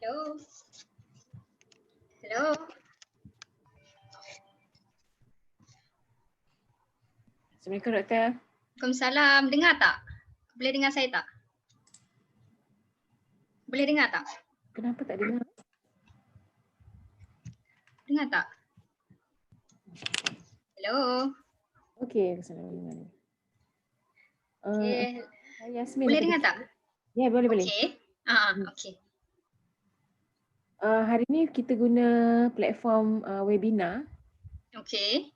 Hello. Hello. Assalamualaikum doktor. Waalaikumsalam. Dengar tak? Boleh dengar saya tak? Boleh dengar tak? Kenapa tak dengar? Dengar tak? Hello. Okey, Assalamualaikum. Okay. Yasmin. Boleh dengar tak? Ya, boleh. Okey. Okey. Hari ni kita guna platform webinar. Okey.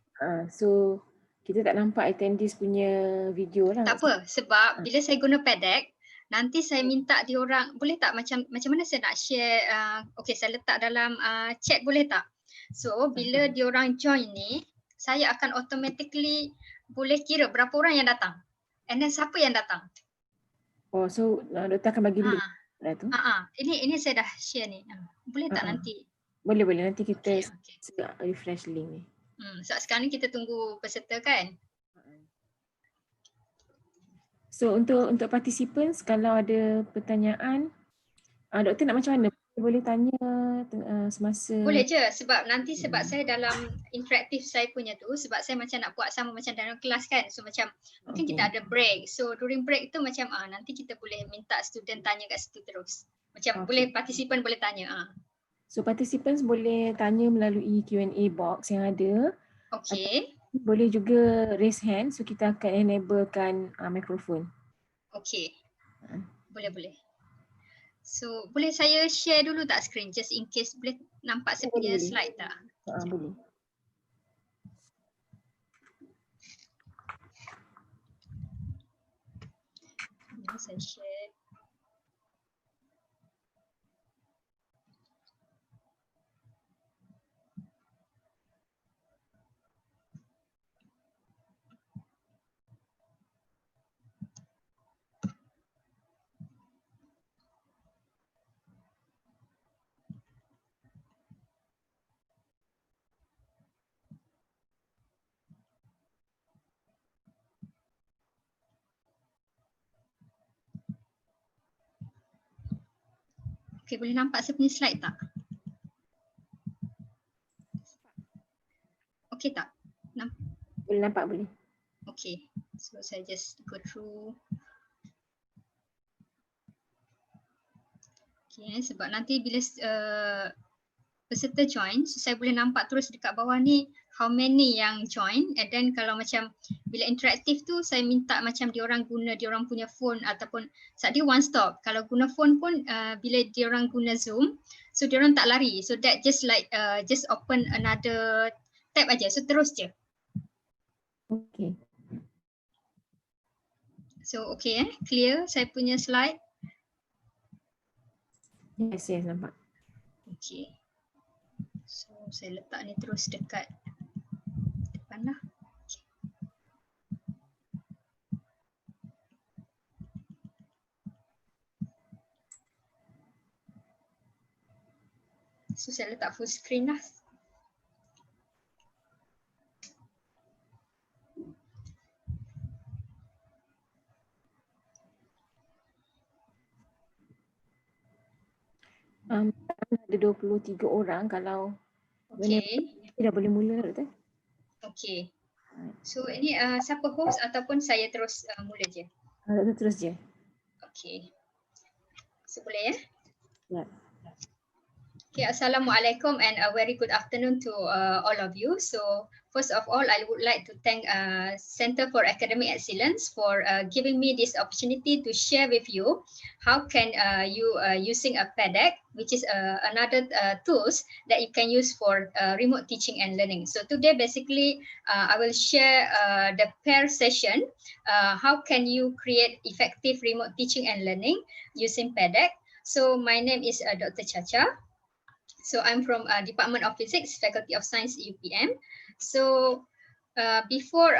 So kita tak nampak attendees punya video lah. Tak apa, sebab bila saya guna PADEC, nanti saya minta diorang, boleh tak macam mana saya nak share, okey saya letak dalam chat boleh tak? So bila diorang join ni, saya akan automatically boleh kira berapa orang yang datang. And then siapa yang datang. Oh, so doktor akan bagi link tu. Ini saya dah share ni. Boleh tak nanti? Boleh nanti kita Okay. refresh link ni. So sekarang ni kita tunggu peserta kan? So untuk participants, kalau ada pertanyaan, doktor nak macam mana? Boleh tanya semasa. Boleh je sebab nanti saya dalam interaktif saya punya tu, sebab saya macam nak buat sama macam dalam kelas kan. So macam mungkin kita ada break. So during break tu macam nanti kita boleh minta student tanya kat situ terus. Macam boleh participant boleh tanya. So participants boleh tanya melalui Q&A box yang ada. Okey. Boleh juga raise hand, so kita akan enablekan mikrofon. Okey. Boleh. So boleh saya share dulu tak screen just in case boleh nampak saya punya slide tak? Boleh. Ini saya share. Okey, boleh nampak saya punya slide tak? Okey tak? Boleh nampak, boleh. Okay, so saya just go through. Okay, sebab nanti bila peserta join, so saya boleh nampak terus dekat bawah ni how many yang join, and then kalau macam bila interaktif tu saya minta macam diorang guna diorang punya phone ataupun sebab dia one stop. Kalau guna phone pun bila diorang guna Zoom, so diorang tak lari. So that just like just open another tab aja. So terus je. Okay. So okay clear saya punya slide. Yes, nampak. Okay. So saya letak ni terus dekat depan lah. So saya letak full screen lah. Ada 23 orang kalau dah boleh mula doktor. Okay. So ini siapa host ataupun saya terus mula je? Doktor terus je. Okay. So boleh ya? Ya. Okay, Assalamualaikum and a very good afternoon to all of you. So first of all, I would like to thank Center for Academic Excellence for giving me this opportunity to share with you how can you using a PADEC, which is another tools that you can use for remote teaching and learning. So today basically I will share the Pear session, how can you create effective remote teaching and learning using PADEC. So my name is Dr. Chacha. So I'm from Department of Physics, Faculty of Science, UPM. So before,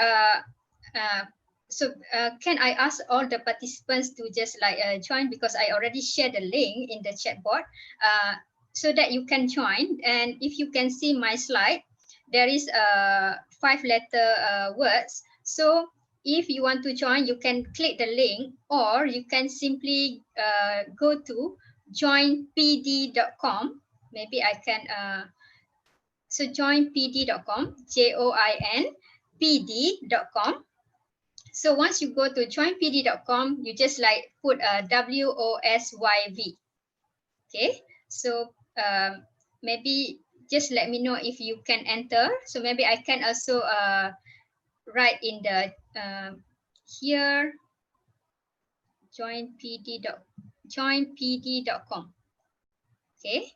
can I ask all the participants to just like join, because I already shared the link in the chat board so that you can join. And if you can see my slide, there is 5-letter words. So if you want to join, you can click the link, or you can simply go to joinpd.com. Maybe I can, so joinpd.com, joinpd.com. So once you go to joinpd.com, you just like put WOSYV. Okay, so maybe just let me know if you can enter. So maybe I can also write in the here joinpd.com. Okay,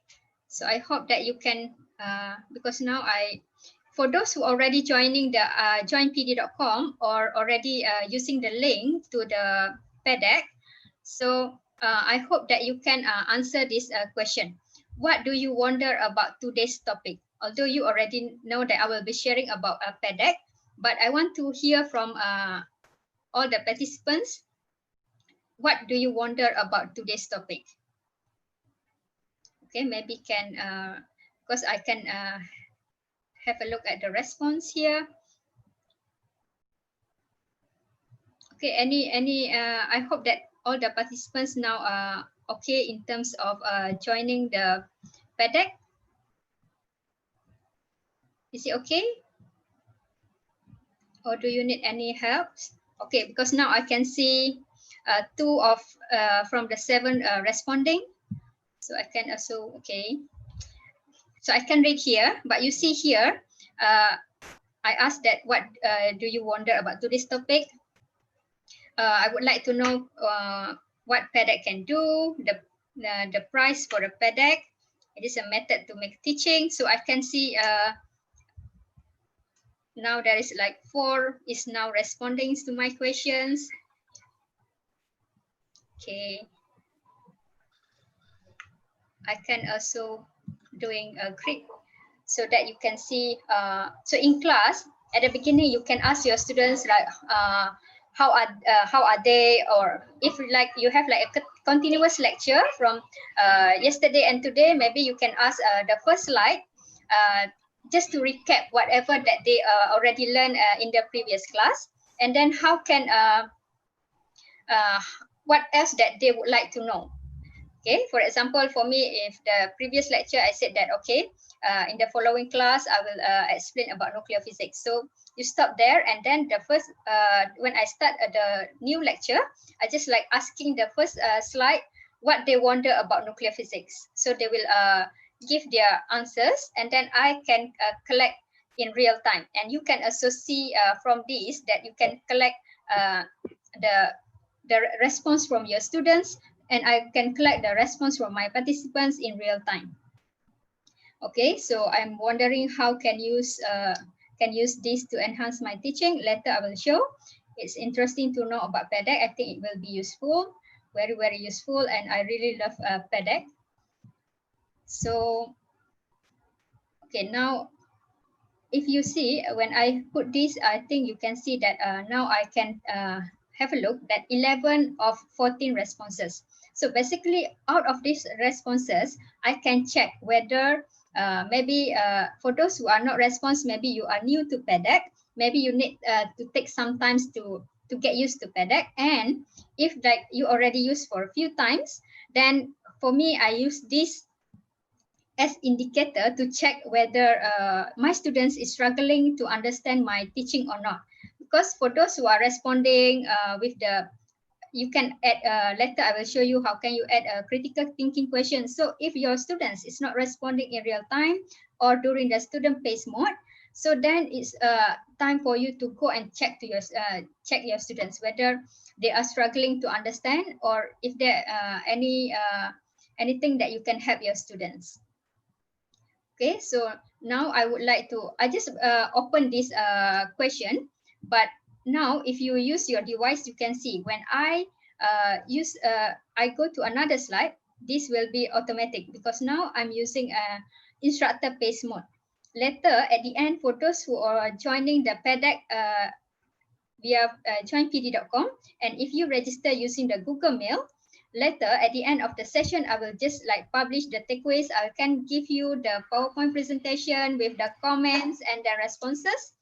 so I hope that you can, because now for those who already joining the joinpd.com or already using the link to the PEDEC, so I hope that you can answer this question. What do you wonder about today's topic? Although you already know that I will be sharing about PEDEC, but I want to hear from all the participants. What do you wonder about today's topic? Okay, maybe can, because I can have a look at the response here. Okay, I hope that all the participants now are okay in terms of joining the PEDEC. Is it okay? Or do you need any help? Okay, because now I can see 2 of from the 7 responding. So I can also, okay. So I can read here, but you see here, I asked that what do you wonder about today's topic? I would like to know what PEDEC can do, the price for the PEDEC. It is a method to make teaching. So I can see now there is like 4 is now responding to my questions. Okay. I can also doing a grid so that you can see. So in class, at the beginning, you can ask your students like, how are they, or if like you have like a continuous lecture from yesterday and today, maybe you can ask the first slide just to recap whatever that they already learned in the previous class, and then how can what else that they would like to know. Okay, for example, for me, if the previous lecture I said that, okay, in the following class, I will explain about nuclear physics. So you stop there, and then the first, when I start the new lecture, I just like asking the first slide what they wonder about nuclear physics. So they will give their answers, and then I can collect in real time. And you can also see from this that you can collect the response from your students, and I can collect the response from my participants in real time. Okay, so I'm wondering how can use this to enhance my teaching. Later I will show. It's interesting to know about PEDEC. I think it will be useful, very, very useful, and I really love PEDEC. So, okay, now if you see, when I put this, I think you can see that now I can have a look that 11 of 14 responses. So basically, out of these responses, I can check whether maybe for those who are not response, maybe you are new to PEDEC, maybe you need to take some time to get used to PEDEC. And if like you already used for a few times, then for me, I use this as indicator to check whether my students is struggling to understand my teaching or not. Because for those who are responding with the, you can add, later I will show you how can you add a critical thinking question. So if your students is not responding in real time or during the student pace mode, so then it's time for you to go and check to your check your students whether they are struggling to understand, or if there anything that you can help your students. Okay, so now I would like to, I just open this question, but now if you use your device, you can see when I I go to another slide, this will be automatic because now I'm using instructor pace mode. Later at the end, for those who are joining the PEDEC via joinpd.com, and if you register using the Google Mail, later at the end of the session, I will just like publish the takeaways. I can give you the PowerPoint presentation with the comments and the responses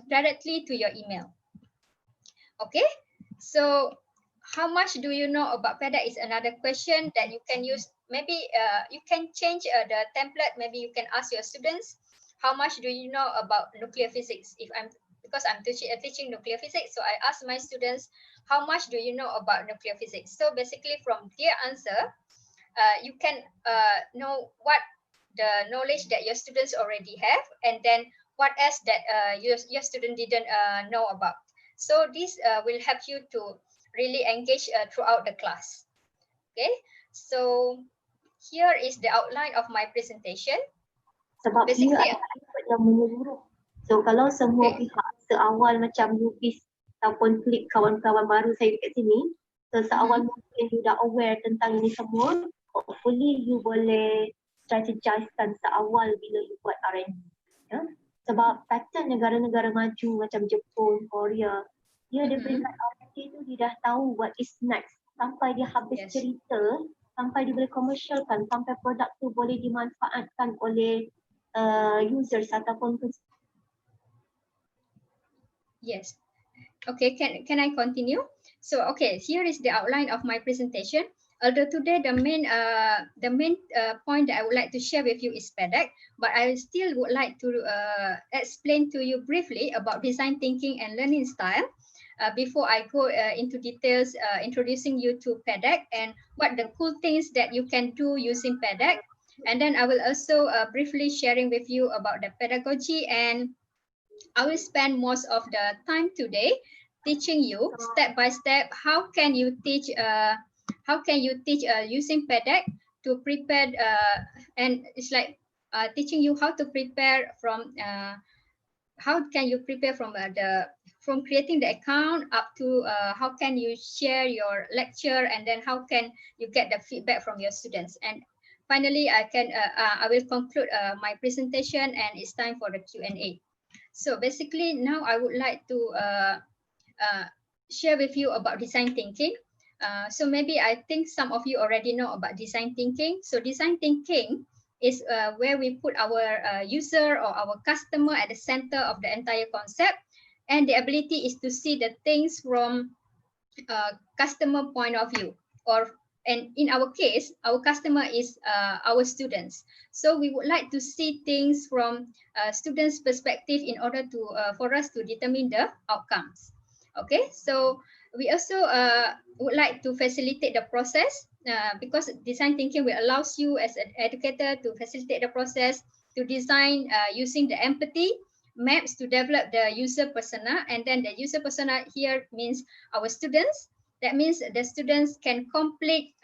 directly to your email. Okay, so how much do you know about PEDAC is another question that you can use. Maybe you can change the template. Maybe you can ask your students, how much do you know about nuclear physics? Because I'm teaching nuclear physics, so I ask my students, how much do you know about nuclear physics? So basically from their answer, you can know what the knowledge that your students already have, and then what else that your student didn't know about. So this will help you to really engage throughout the class. Okay, so here is the outline of my presentation. Sebab dia Basically, adalah effort yang menyeluruh. So kalau semua okay. pihak seawal macam newbies ataupun klik kawan-kawan baru saya dekat sini, so seawal mungkin you dah aware tentang ini semua, hopefully you boleh strategizekan seawal bila you buat R&D. Ya? Sebab pattern negara-negara maju macam Jepun, Korea, dia daripada R&D tu dia dah tahu what is next sampai dia habis cerita, sampai dia boleh commercialkan, sampai produk tu boleh dimanfaatkan oleh users ataupun Yes. Okay, can I continue? So okay, here is the outline of my presentation. Although today the main point that I would like to share with you is PEDAC, but I still would like to explain to you briefly about design thinking and learning style before I go into details introducing you to PEDAC and what the cool things that you can do using PEDAC. And then I will also briefly sharing with you about the pedagogy, and I will spend most of the time today teaching you step by step how can you teach using PEDAC to prepare and it's like teaching you how to prepare from how can you prepare from creating the account up to how can you share your lecture, and then how can you get the feedback from your students. And finally I will conclude my presentation, and it's time for the Q&A. So basically now I would like to share with you about design thinking. So maybe I think some of you already know about design thinking. So design thinking is where we put our user or our customer at the center of the entire concept, and the ability is to see the things from customer point of view, and in our case, our customer is our students. So we would like to see things from students' perspective in order to for us to determine the outcomes. Okay, so we also would like to facilitate the process because design thinking will allows you as an educator to facilitate the process to design using the empathy maps to develop the user persona, and then the user persona here means our students. That means the students can complete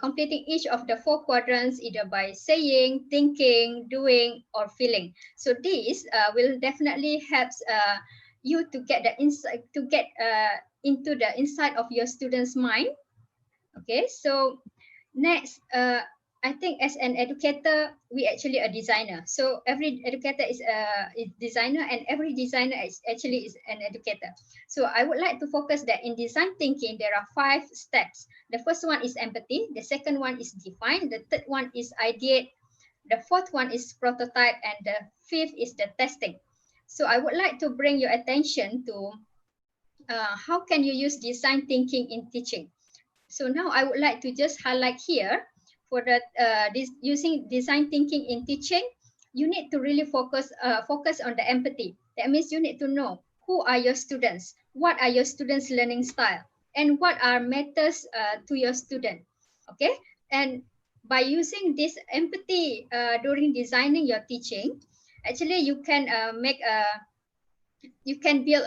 completing each of the 4 quadrants either by saying, thinking, doing, or feeling. So this will definitely help you to get the insight, to get into the inside of your students' mind. Okay, so next, I think as an educator, we actually a designer. So every educator is a designer, and every designer is actually is an educator. So I would like to focus that in design thinking, there are 5 steps. The first one is empathy. The second one is define. The third one is ideate. The fourth one is prototype, and the fifth is the testing. So I would like to bring your attention to how can you use design thinking in teaching. So now I would like to just highlight here for that using design thinking in teaching, you need to really focus on the empathy. That means you need to know who are your students, what are your students' learning style, and what are matters to your student. Okay, and by using this empathy during designing your teaching, actually you can build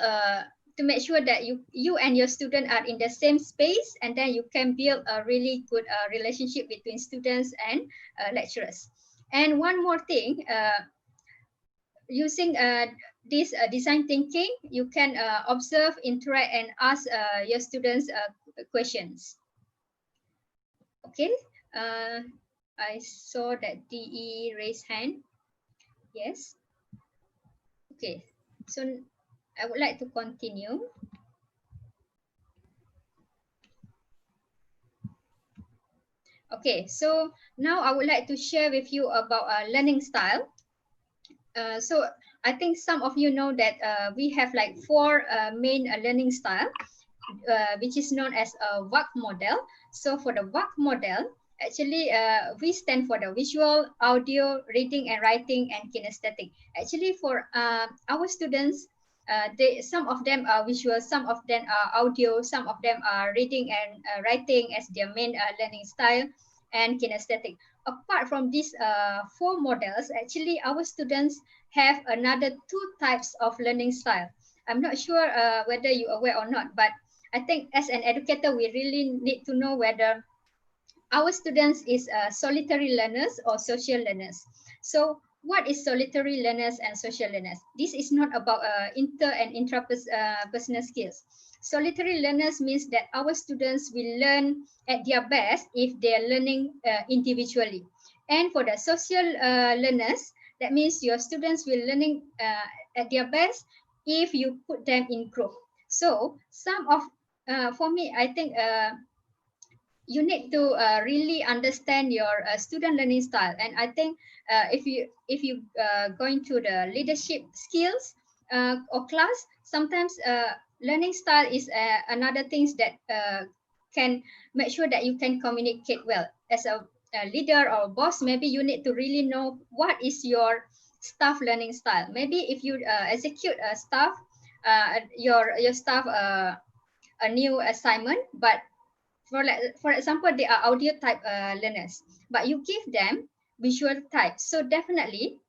to make sure that you and your student are in the same space, and then you can build a really good relationship between students and lecturers. And one more thing, using this design thinking, you can observe, interact, and ask your students questions. Okay, I saw that DE raised hand. Yes. Okay, so I would like to continue. Okay, so now I would like to share with you about learning style. So I think some of you know that we have like 4 main learning style. which is known as a VAC model. So for the VAC model, actually we stand for the visual, audio, reading and writing, and kinesthetic. Actually for our students, some of them are visual, some of them are audio, some of them are reading and writing as their main learning style, and kinesthetic. Apart from these four models, actually our students have another two types of learning style. I'm not sure whether you are aware or not, but I think as an educator, we really need to know whether our students is solitary learners or social learners. So what is solitary learners and social learners? This is not about inter and intrapersonal skills. Solitary learners means that our students will learn at their best if they are learning individually. And for the social learners, that means your students will learning at their best if you put them in group. So some of, for me, I think you need to really understand your student learning style. And I think if you going to the leadership skills or class, sometimes learning style is another things that can make sure that you can communicate well. As a leader or a boss, maybe you need to really know what is your staff learning style. Maybe if you execute a staff your staff a new assignment, but for example, they are audio type learners, but you give them visual type. So definitely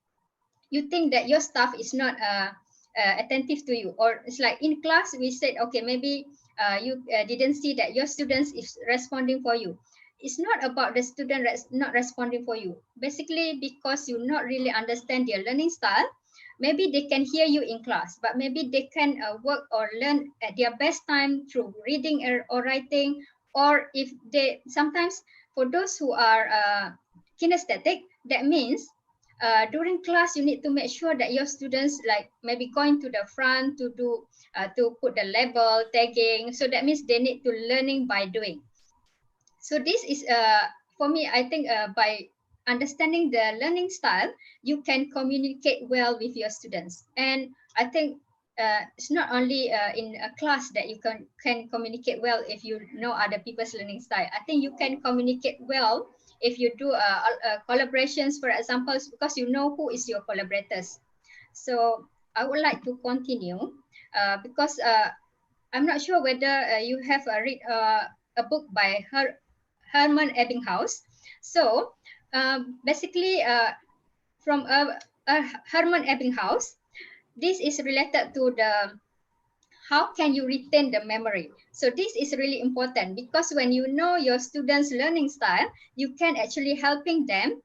you think that your staff is not attentive to you, or it's like in class we said, okay, maybe you didn't see that your students is responding for you. It's not about the student not responding for you. Basically, because you not really understand their learning style, maybe they can hear you in class, but maybe they can work or learn at their best time through reading or writing, or if they sometimes for those who are kinesthetic, that means during class you need to make sure that your students like maybe going to the front to do to put the label tagging. So that means they need to learning by doing. So this is for me, I think by understanding the learning style, you can communicate well with your students. And I think it's not only in a class that you can communicate well if you know other people's learning style. I think you can communicate well if you do collaborations, for example, because you know who is your collaborators. So I would like to continue because I'm not sure whether you have read a book by Herman Ebbinghaus. So basically, from Herman Ebbinghaus, this is related to the how can you retain the memory. So this is really important because when you know your students' learning style, you can actually helping them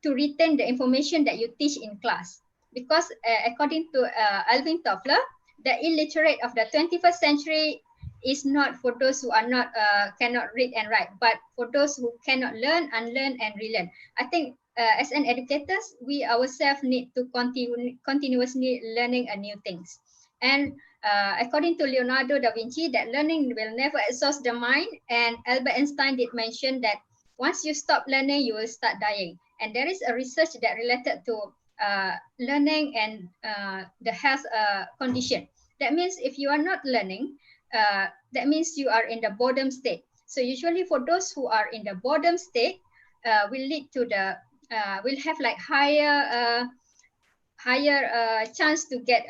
to retain the information that you teach in class. Because according to Alvin Toffler, the illiterate of the 21st century is not for those who are not cannot read and write, but for those who cannot learn, unlearn, and relearn. I think as an educators, we ourselves need to continuously learning a new things. And according to Leonardo da Vinci, that learning will never exhaust the mind. And Albert Einstein did mention that once you stop learning, you will start dying. And there is a research that related to learning and the health condition. That means if you are not learning, that means you are in the boredom state. So usually for those who are in the boredom state, will lead to the will have like higher chance to get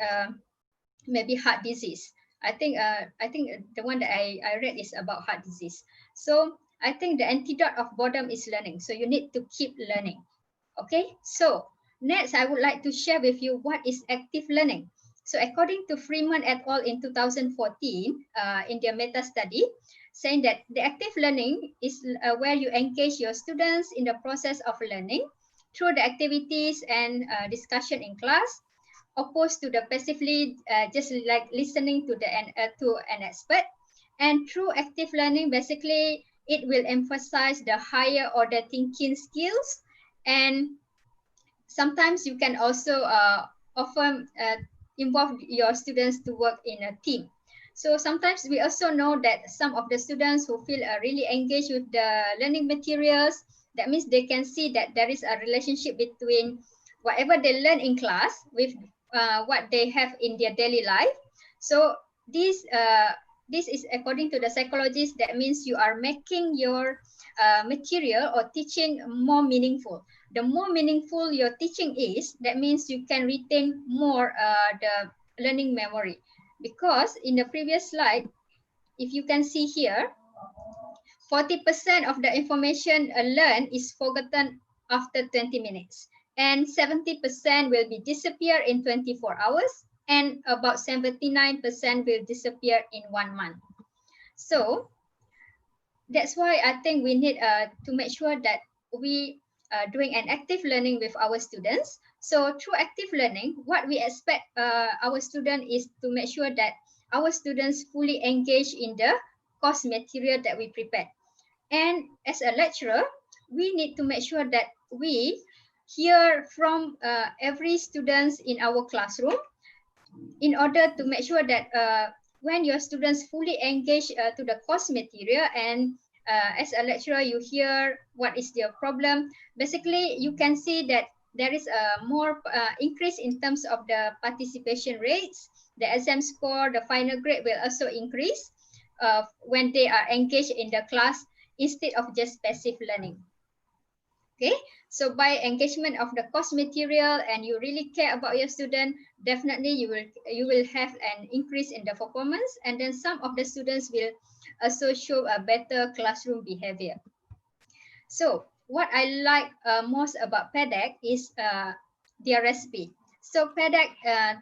maybe heart disease. I think the one that I read is about heart disease. So I think the antidote of boredom is learning. So you need to keep learning. Okay, so next I would like to share with you what is active learning. So according to Freeman et al. In 2014, in their meta study, saying that the active learning is where you engage your students in the process of learning through the activities and discussion in class, opposed to the passively just like listening to an expert. And through active learning, basically it will emphasize the higher order thinking skills, and sometimes you can also often involve your students to work in a team. So sometimes we also know that some of the students who feel really engaged with the learning materials, that means they can see that there is a relationship between whatever they learn in class with what they have in their daily life. So this This is according to the psychologists, that means you are making your material or teaching more meaningful. The more meaningful your teaching is, that means you can retain more the learning memory. Because in the previous slide, if you can see here, 40% of the information learned is forgotten after 20 minutes, and 70% will be disappear in 24 hours, and about 79% will disappear in 1 month. So that's why I think we need to make sure that we are doing an active learning with our students. So through active learning, what we expect our student is to make sure that our students fully engage in the course material that we prepared. And as a lecturer, we need to make sure that we hear from every students in our classroom in order to make sure that when your students fully engage to the course material, and as a lecturer, you hear what is their problem. Basically, you can see that there is a more increase in terms of the participation rates. The exam score, the final grade will also increase when they are engaged in the class instead of just passive learning. Okay, so by engagement of the course material and you really care about your student, definitely you will have an increase in the performance, and then some of the students will also show a better classroom behavior. So what I like most about CADe is their recipe. So CADe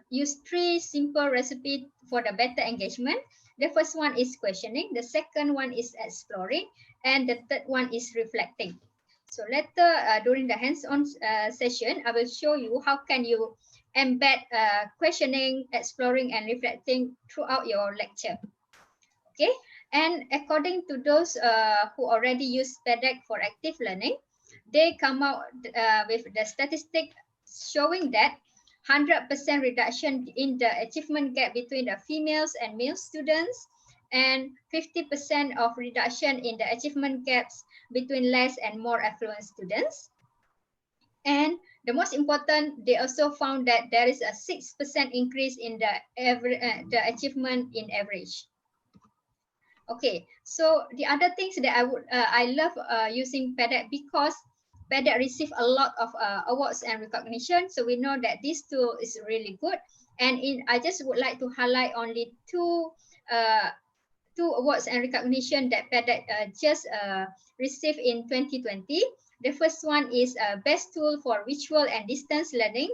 use 3 simple recipes for the better engagement. The first one is questioning, the second one is exploring, and the third one is reflecting. So later during the hands-on session, I will show you how can you embed questioning, exploring, and reflecting throughout your lecture. Okay, and according to those who already use CADe for active learning, they come out with the statistic showing that 100% reduction in the achievement gap between the females and male students, and 50% of reduction in the achievement gaps between less and more affluent students. And the most important, they also found that there is a 6% increase in the achievement in average. Okay, so the other things that I love using CADe, because CADe receive a lot of awards and recognition. So we know that this tool is really good. And I just would like to highlight only two awards and recognition that CADe just received in 2020. The first one is Best Tool for Virtual and Distance Learning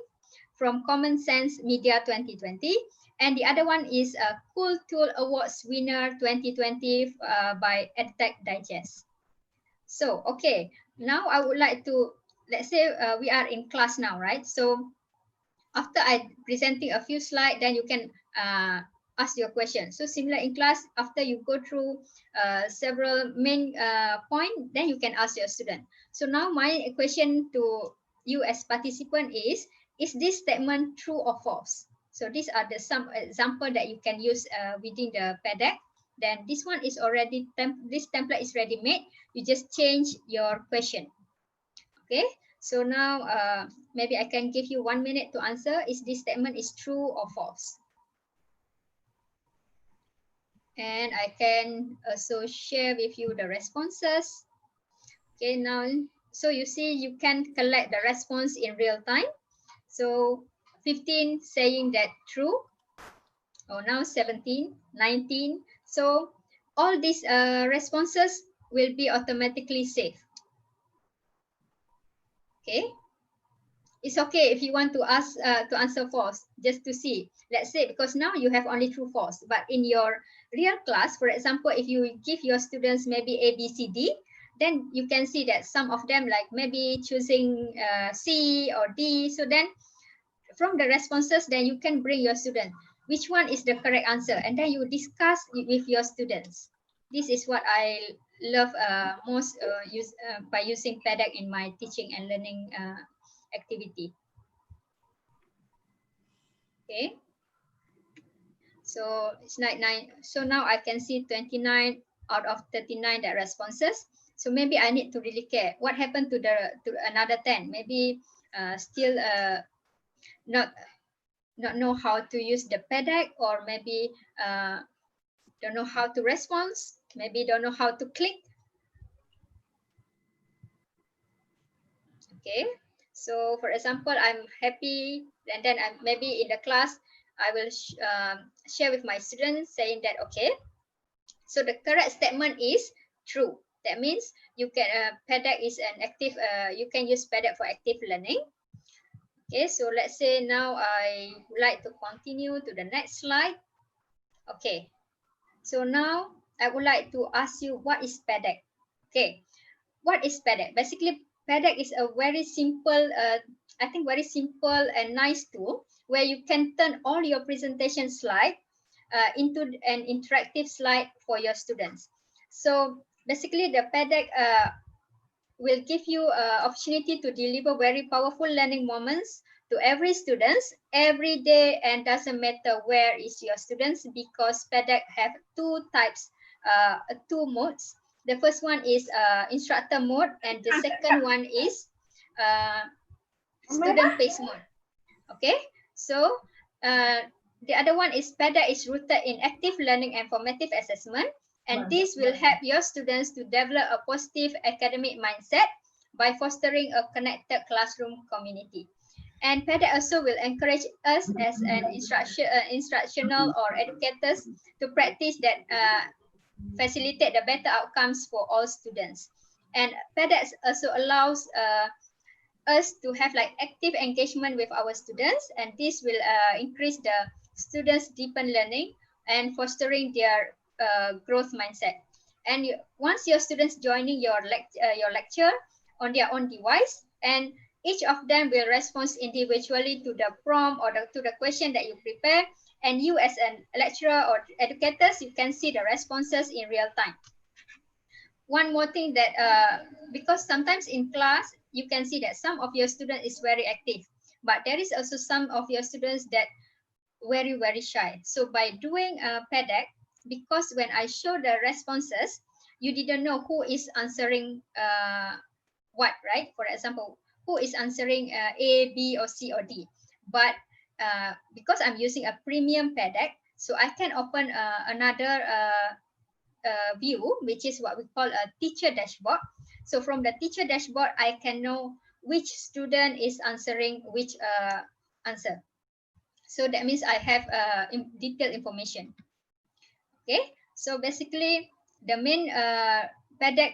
from Common Sense Media 2020. And the other one is a Cool Tool Awards winner 2020 by EdTech Digest. So, okay, now I would like to, let's say we are in class now, right? So after I presenting a few slides, then you can ask your question. So similar in class, after you go through several main points, then you can ask your student. So now my question to you as participant is this statement true or false? So these are some example that you can use within the CADe. Then this one is already, this template is ready made. You just change your question. Okay, so now maybe I can give you 1 minute to answer. Is this statement is true or false? And I can also share with you the responses. Okay, now, so you see, you can collect the response in real time. So 15 saying that true. Oh, now 17, 19. So all these responses will be automatically saved. Okay. It's okay if you want to ask to answer false, just to see. Let's say, because now you have only true false, but in your real class, for example, if you give your students maybe A, B, C, D, then you can see that some of them like maybe choosing C or D. So then from the responses, then you can bring your student, which one is the correct answer? And then you discuss with your students. This is what I love most by using CADe in my teaching and learning activity. Okay, so it's like 9. So now I can see 29 out of 39 that responses. So maybe I need to really care what happened to another 10. Maybe still not know how to use the CADe, or maybe don't know how to respond, maybe don't know how to click. Okay, so for example, I'm happy, and then maybe in the class, I will share with my students saying that, okay, so the correct statement is true. That means you can CADe is an active, you can use CADe for active learning. Okay, so let's say now I would like to continue to the next slide. Okay, so now I would like to ask you, what is CADe? Okay, what is CADe? Basically, CADe is a very simple, I think very simple and nice tool where you can turn all your presentation slide into an interactive slide for your students. So basically, the CADe will give you opportunity to deliver very powerful learning moments to every students every day, and doesn't matter where is your students, because CADe have two types, two modes. The first one is instructor mode, and the second one is student pace mode. Okay, so the other one is CADe is rooted in active learning and formative assessment, and this will help your students to develop a positive academic mindset by fostering a connected classroom community. And CADe also will encourage us as an instructional or educators to practice that facilitate the better outcomes for all students. And CADe also allows us to have like active engagement with our students, and this will increase the students' deepen learning and fostering their growth mindset. And once your students joining your lecture on their own device, and each of them will respond individually to the prompt or to the question that you prepare, and you as a lecturer or educators, you can see the responses in real time. One more thing that because sometimes in class you can see that some of your students is very active, but there is also some of your students that very shy. So by doing CADe, because when I show the responses, you didn't know who is answering what, right? For example, who is answering A, B, or C, or D. But because I'm using a premium CADe, so I can open another view, which is what we call a teacher dashboard. So from the teacher dashboard, I can know which student is answering which answer. So that means I have detailed information. Okay, so basically the main CADe,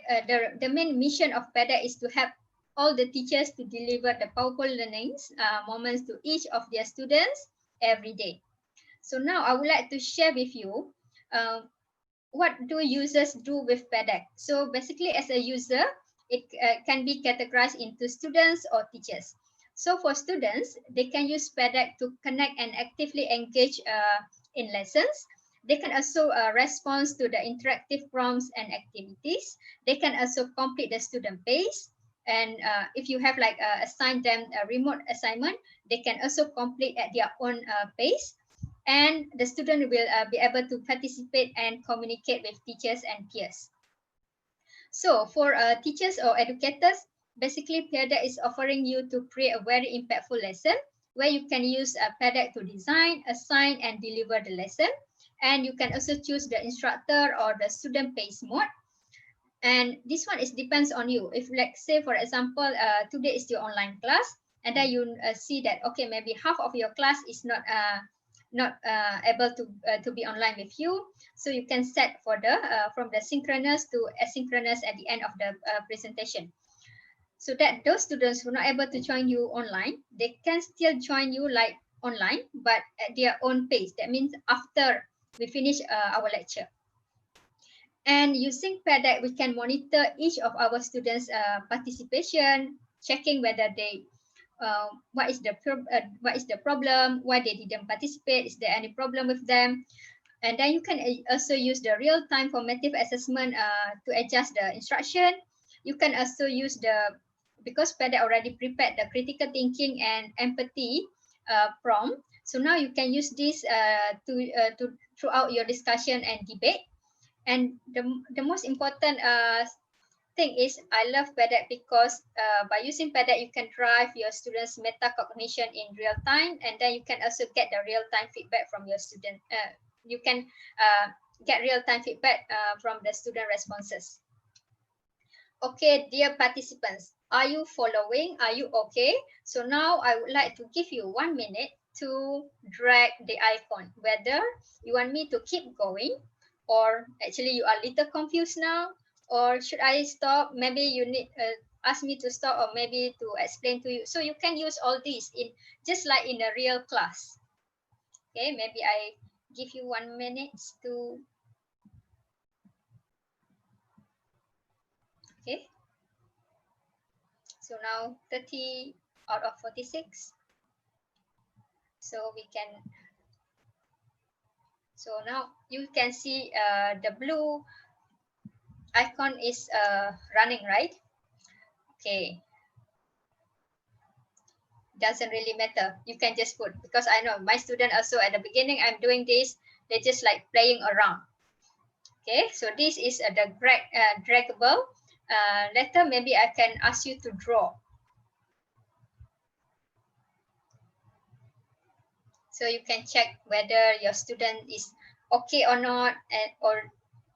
the main mission of CADe is to help all the teachers to deliver the powerful learnings moments to each of their students every day. So now I would like to share with you what do users do with CADe. So basically, as a user, it can be categorized into students or teachers. So for students, they can use CADe to connect and actively engage in lessons. They can also respond to the interactive prompts and activities. They can also complete the student pace. And if you have like assigned them a remote assignment, they can also complete at their own pace. And the student will be able to participate and communicate with teachers and peers. So for teachers or educators, basically CADe is offering you to create a very impactful lesson where you can use CADe to design, assign, and deliver the lesson. And you can also choose the instructor or the student pace mode. And this one is depends on you. If like say, for example, today is your online class, and then you see that, okay, maybe half of your class is not able to be online with you, so you can set for the from the synchronous to asynchronous at the end of the presentation, so that those students who are not able to join you online, they can still join you like online, but at their own pace. That means after we finish our lecture. And using CADe, we can monitor each of our students' participation, checking whether they what is the problem, why they didn't participate, is there any problem with them. And then you can also use the real-time formative assessment to adjust the instruction. You can also use because CADe already prepared the critical thinking and empathy prompt, so now you can use this to throughout your discussion and debate. And the most important thing is, I love CADe because by using CADe, you can drive your students' metacognition in real time, and then you can also get the real time feedback from your student. You can get real-time feedback from the student responses. Okay, dear participants, are you following? Are you okay? So now I would like to give you 1 minute to drag the icon, whether you want me to keep going, or actually you are a little confused now, or should I stop? Maybe you need ask me to stop, or maybe to explain to you. So you can use all these in just like in a real class. Okay, maybe I give you 1 minute to, okay. So now 30 out of 46. So we can, so now you can see the blue icon is running, right? Okay, doesn't really matter. You can just put, because I know my student also at the beginning I'm doing this, they just like playing around. Okay, so this is the draggable letter. Maybe I can ask you to draw. So you can check whether your student is okay or not, and or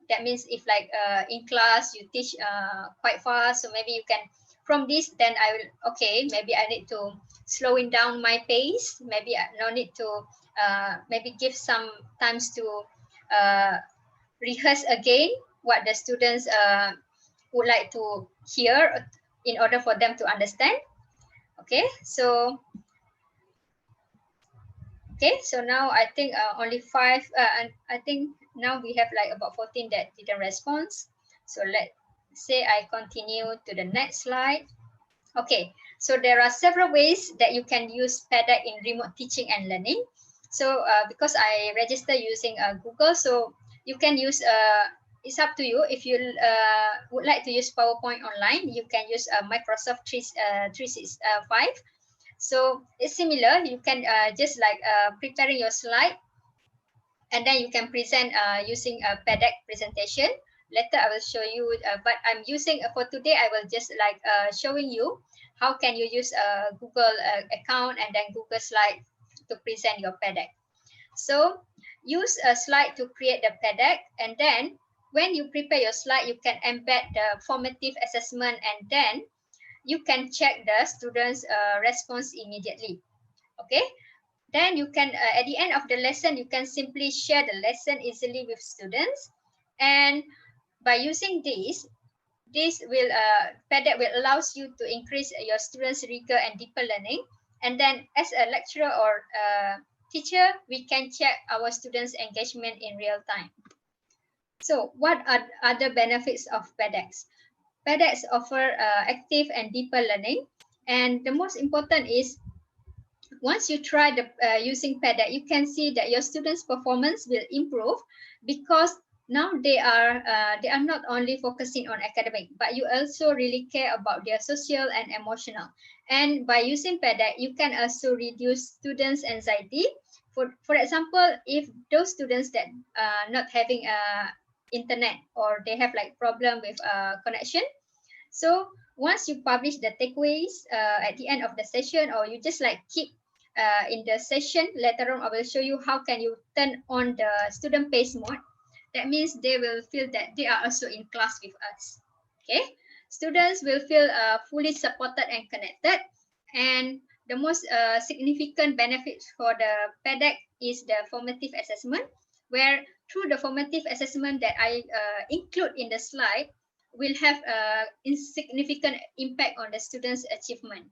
that means if like in class you teach quite fast, so maybe you can, from this then I will, okay, maybe I need to slowing down my pace, maybe I no need to maybe give some times to rehearse again what the students would like to hear in order for them to understand. Okay, so okay, so now I think only 5, and I think now we have like about 14 that didn't respond. So let's say I continue to the next slide. Okay, so there are several ways that you can use CADe in remote teaching and learning. So because I register using Google, so you can use, it's up to you. If you would like to use PowerPoint online, you can use Microsoft 365. So it's similar. You can just like preparing your slide, and then you can present using a CADe presentation. Later I will show you, but I'm using for today, I will just like showing you how can you use a Google account and then Google Slide to present your CADe. So use a slide to create the CADe, and then when you prepare your slide, you can embed the formative assessment, and then you can check the students' response immediately. Okay, then you can, at the end of the lesson, you can simply share the lesson easily with students. And by using this will, CADe will allows you to increase your students' rigor and deeper learning. And then as a lecturer or teacher, we can check our students' engagement in real time. So what are other benefits of CADe? CADe offer active and deeper learning. And the most important is, once you try the using CADe, you can see that your students' performance will improve, because now they are not only focusing on academic, but you also really care about their social and emotional. And by using CADe, you can also reduce students' anxiety. For example, if those students that not having internet, or they have like problem with connection, so once you publish the takeaways at the end of the session, or you just like keep in the session, later on I will show you how can you turn on the student pace mode. That means they will feel that they are also in class with us. Okay, students will feel fully supported and connected. And the most significant benefit for the CADe is the formative assessment, where through the formative assessment that I include in the slide, will have a insignificant impact on the students' achievement.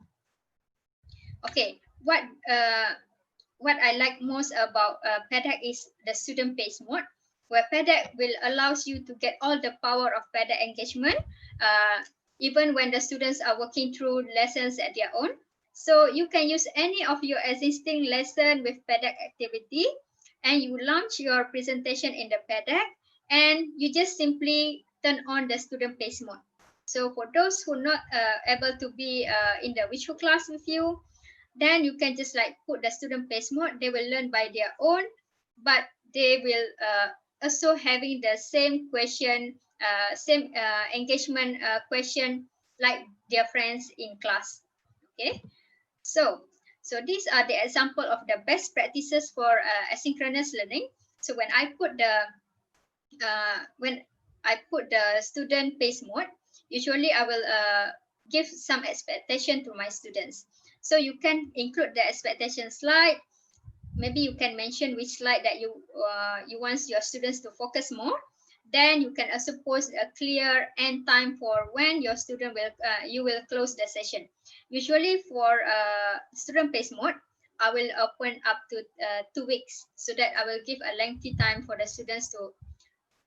Okay, what I like most about CADe is the student pace mode, where CADe will allows you to get all the power of CADe engagement, even when the students are working through lessons at their own. So you can use any of your existing lesson with CADe activity, and you launch your presentation in the CADe, and you just simply turn on the student pace mode. So for those who not able to be in the virtual class with you, then you can just like put the student pace mode. They will learn by their own, but they will also having the same question, same engagement question like their friends in class. Okay, so these are the example of the best practices for asynchronous learning. So when I put the when I put the student pace mode, usually I will give some expectation to my students. So you can include the expectation slide. Maybe you can mention which slide that you want your students to focus more. Then you can also post a clear end time for when your student will you will close the session. Usually for student pace mode, I will open up to 2 weeks, so that I will give a lengthy time for the students to,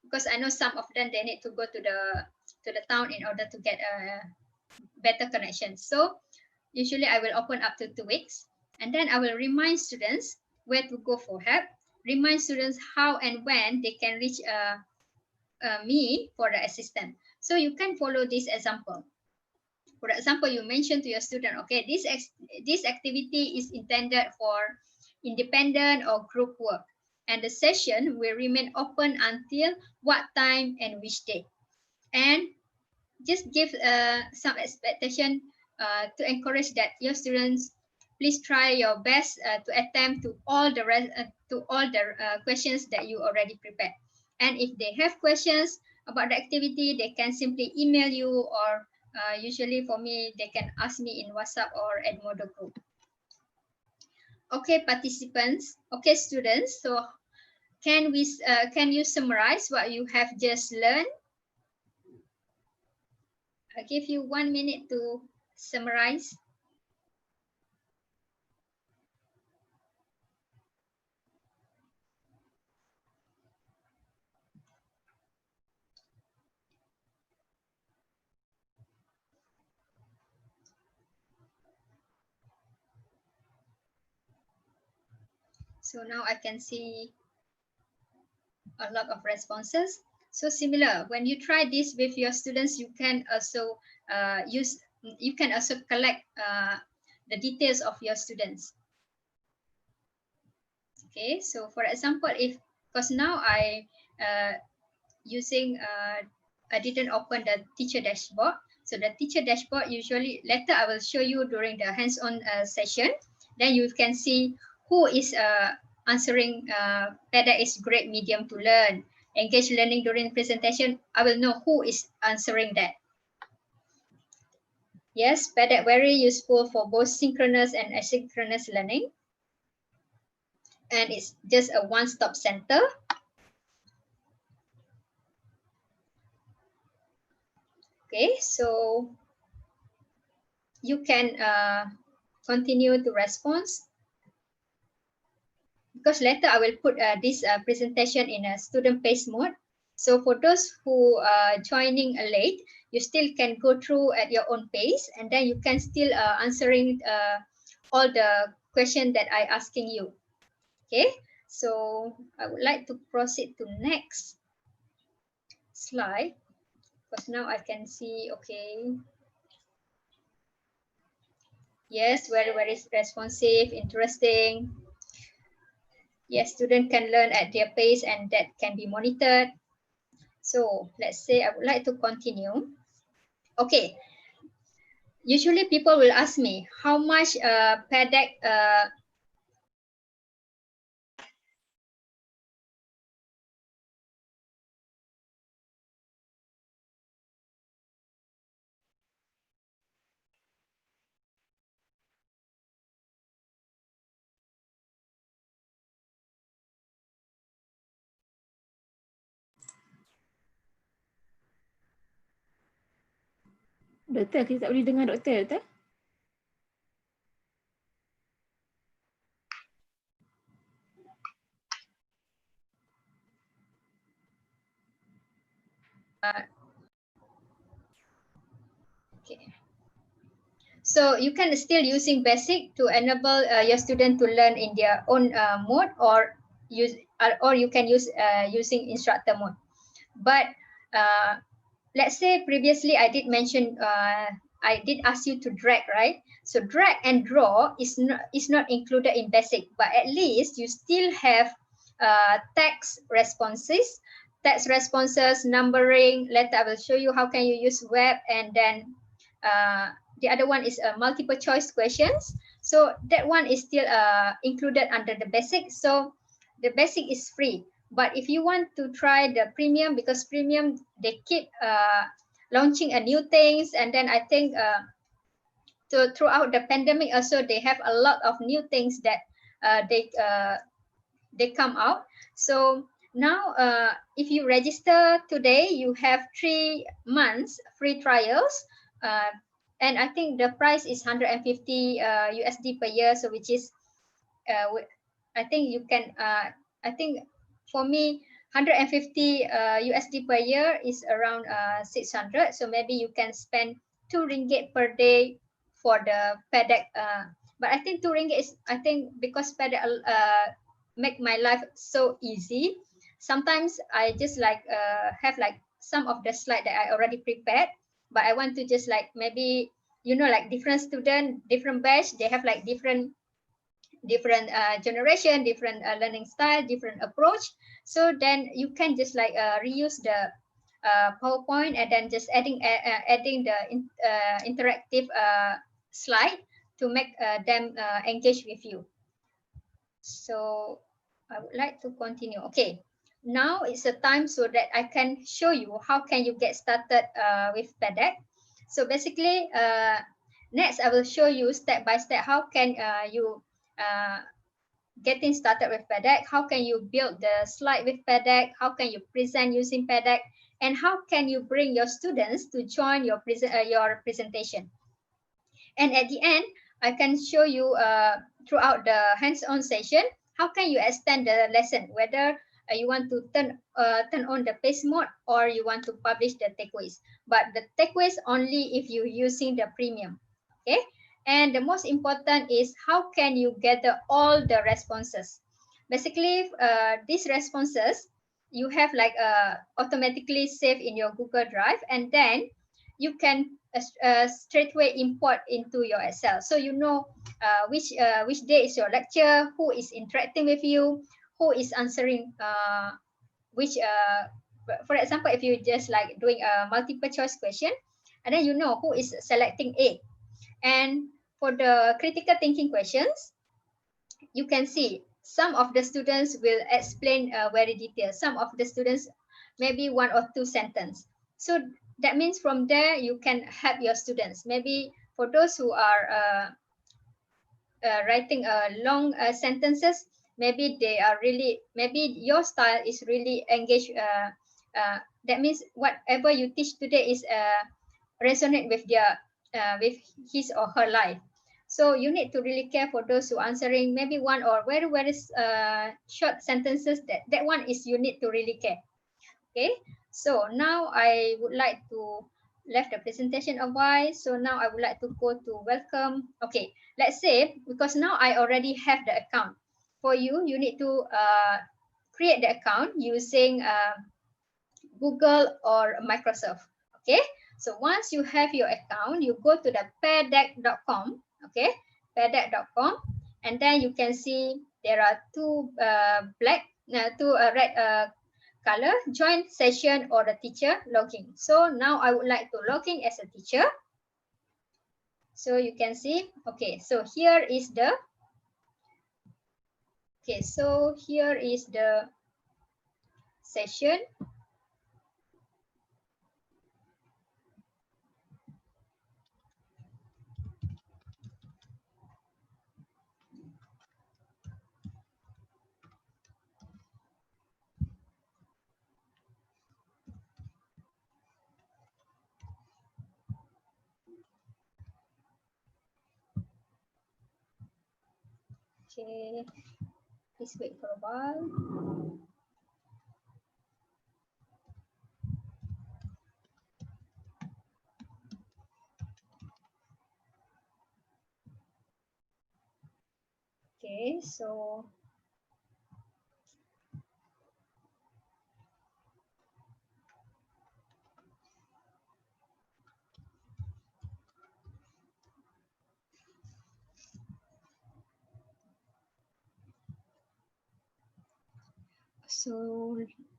because I know some of them they need to go to the town in order to get a better connection. So usually I will open up to 2 weeks, and then I will remind students where to go for help, remind students how and when they can reach me for the assistance. So you can follow this example. For example, you mention to your student, okay, this activity is intended for independent or group work, and the session will remain open until what time and which day. And just give some expectation to encourage that your students please try your best to attempt to all the questions that you already prepared. And if they have questions about the activity, they can simply email you, or usually for me they can ask me in WhatsApp or Edmodo group. Okay, participants. Okay, students. So can you summarize what you have just learned? I give you 1 minute to summarize. So now I can see a lot of responses. So similar, when you try this with your students, you can also collect the details of your students. Okay, so for example, because now I didn't open the teacher dashboard. So the teacher dashboard, usually later I will show you during the hands-on session. Then you can see who is answering CADe is great medium to learn. Engage learning during presentation, I will know who is answering that. Yes, CADe very useful for both synchronous and asynchronous learning. And it's just a one-stop center. Okay, so you can continue to respond, because later I will put this presentation in a student pace mode. So for those who are joining late, you still can go through at your own pace, and then you can still answering all the questions that I asking you. Okay, so I would like to proceed to next slide, because now I can see, okay. Yes, very, very responsive, interesting. Yes, student can learn at their pace, and that can be monitored. So let's say I would like to continue. Okay. Usually people will ask me how much CADe Doktor, kita tak boleh dengar doktor. okay. So you can still using basic to enable your student to learn in their own mode, or you can use using instructor mode. But let's say previously I did mention I did ask you to drag, right? So drag and draw is not included in basic, but at least you still have text responses, numbering. Later I will show you how can you use web, and then the other one is multiple choice questions. So that one is still included under the basic. So the basic is free. But if you want to try the premium, because premium, they keep launching a new things, and then I think throughout the pandemic also they have a lot of new things that they come out. So now if you register today, you have 3 months free trials, and I think the price is 150 USD per year, so which is I think you can I think for me 150 USD per year is around 600, so maybe you can spend 2 ringgit per day for the pedec, but I think 2 ringgit is, I think, because pedec make my life so easy. Sometimes I just like have like some of the slide that I already prepared, but I want to just like maybe, you know, like different student, different batch, they have like different generation, different learning style, different approach. So then you can just like reuse the PowerPoint, and then just adding the interactive slide to make them engage with you. So I would like to continue. Okay, now it's a time so that I can show you how can you get started with pedec. So basically, next I will show you step by step how can you getting started with pedec, how can you build the slide with pedec, how can you present using pedec, and how can you bring your students to join your presentation. And at the end, I can show you throughout the hands-on session, how can you extend the lesson, whether you want to turn on the pace mode or you want to publish the takeaways. But the takeaways only if you're using the premium. Okay. And the most important is how can you gather all the responses. Basically, these responses you have like automatically saved in your Google Drive, and then you can straightway import into your Excel. So you know which day is your lecture, who is interacting with you, who is answering which. For example, if you just like doing a multiple choice question, and then you know who is selecting A. And for the critical thinking questions, you can see some of the students will explain very detailed. Some of the students maybe 1 or 2 sentences. So that means from there you can help your students. Maybe for those who are writing long sentences, maybe they are really, maybe your style is really engaged. That means whatever you teach today is resonate with their with his or her life. So you need to really care for those who are answering maybe 1 or very short sentences. That one is you need to really care. Okay, so now I would like to left the presentation a while. So now I would like to go to welcome. Okay, let's say, because now I already have the account. For you, you need to create the account using Google or Microsoft. Okay, so once you have your account, you go to the peardec.com. Okay, peardec.com, and then you can see there are two red color, join session or the teacher login. So now I would like to log in as a teacher. So you can see, okay, so here is the, okay, so here is the session. Okay, please wait for a while. Okay, so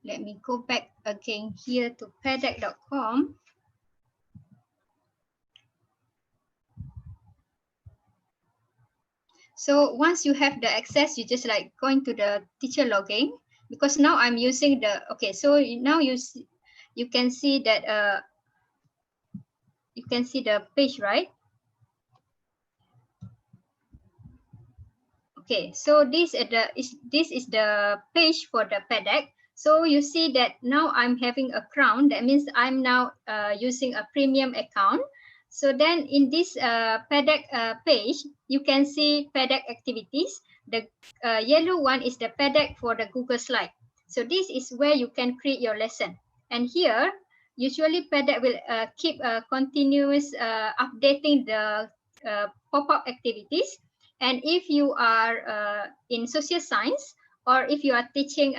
let me go back again here to peardec.com. So once you have the access, you just like going to the teacher login. because now I'm using the, okay, so now you can see that you can see the page, right? Okay, so this is the page for the CADe. So you see that now I'm having a crown. That means I'm now using a premium account. So then in this CADe page, you can see CADe activities. The yellow one is the CADe for the Google slide. So this is where you can create your lesson. And here, usually CADe will keep continuous updating the pop-up activities. And if you are in social science, or if you are teaching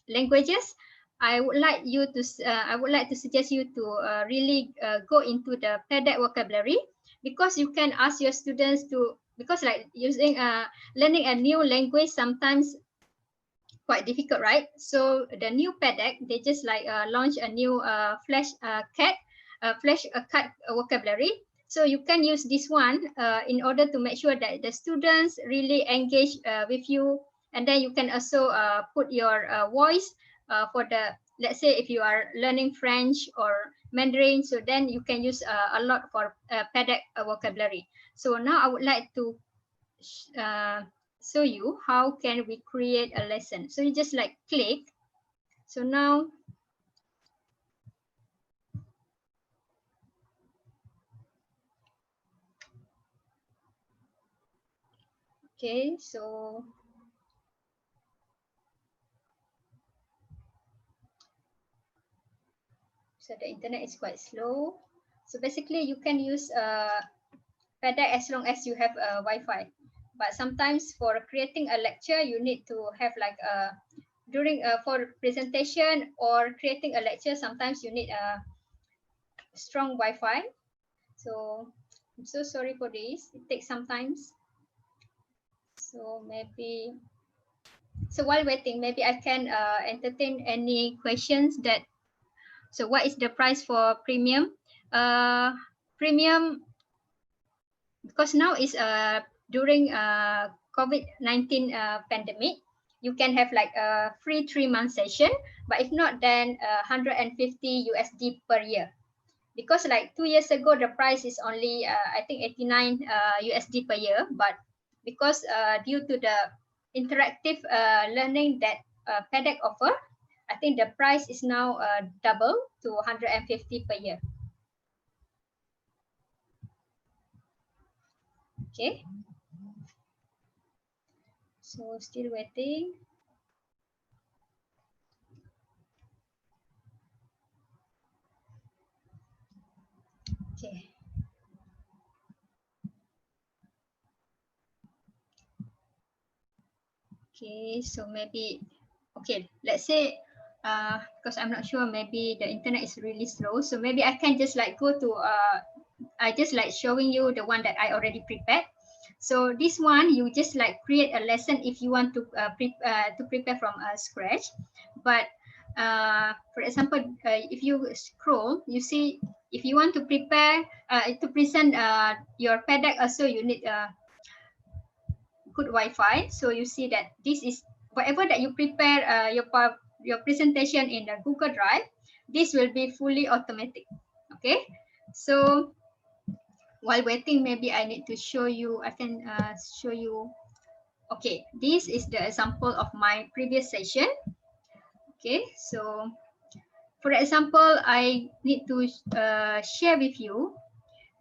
languages, I would like to suggest you to really go into the CADe vocabulary, because you can ask your students to, because like using learning a new language sometimes quite difficult, right? So the new CADe, they just like launch a new flashcard vocabulary. So you can use this one in order to make sure that the students really engage with you. And then you can also put your voice for the, let's say if you are learning French or Mandarin, so then you can use a lot for CADe vocabulary. So now I would like to show you how can we create a lesson. So you just like click. So now okay, so the internet is quite slow. So basically you can use CADe as long as you have a Wi-Fi. But sometimes for creating a lecture, you need to have like a during for presentation or creating a lecture, sometimes you need a strong Wi-Fi. So I'm so sorry for this. It takes some time. So maybe, so while waiting, maybe I can entertain any questions that, so what is the price for premium? Premium, because now is during COVID-19 pandemic, you can have like a free 3-month session, but if not, then 150 USD per year. Because like 2 years ago, the price is only I think 89 USD per year, but because due to the interactive learning that CADe offer, I think the price is now double to 150 per year. Okay. So still waiting. Okay. Okay, so maybe, okay, let's say, because I'm not sure, maybe the internet is really slow. So maybe I can just like go to, I just like showing you the one that I already prepared. So this one, you just like create a lesson if you want to prepare from scratch. But for example, if you scroll, you see, if you want to prepare to present your CADe, also you need good Wi-Fi. So you see that this is whatever that you prepare your presentation in the Google Drive, this will be fully automatic. Okay, so while waiting, maybe I need to show you, I can show you. Okay, this is the example of my previous session. Okay, so for example, I need to share with you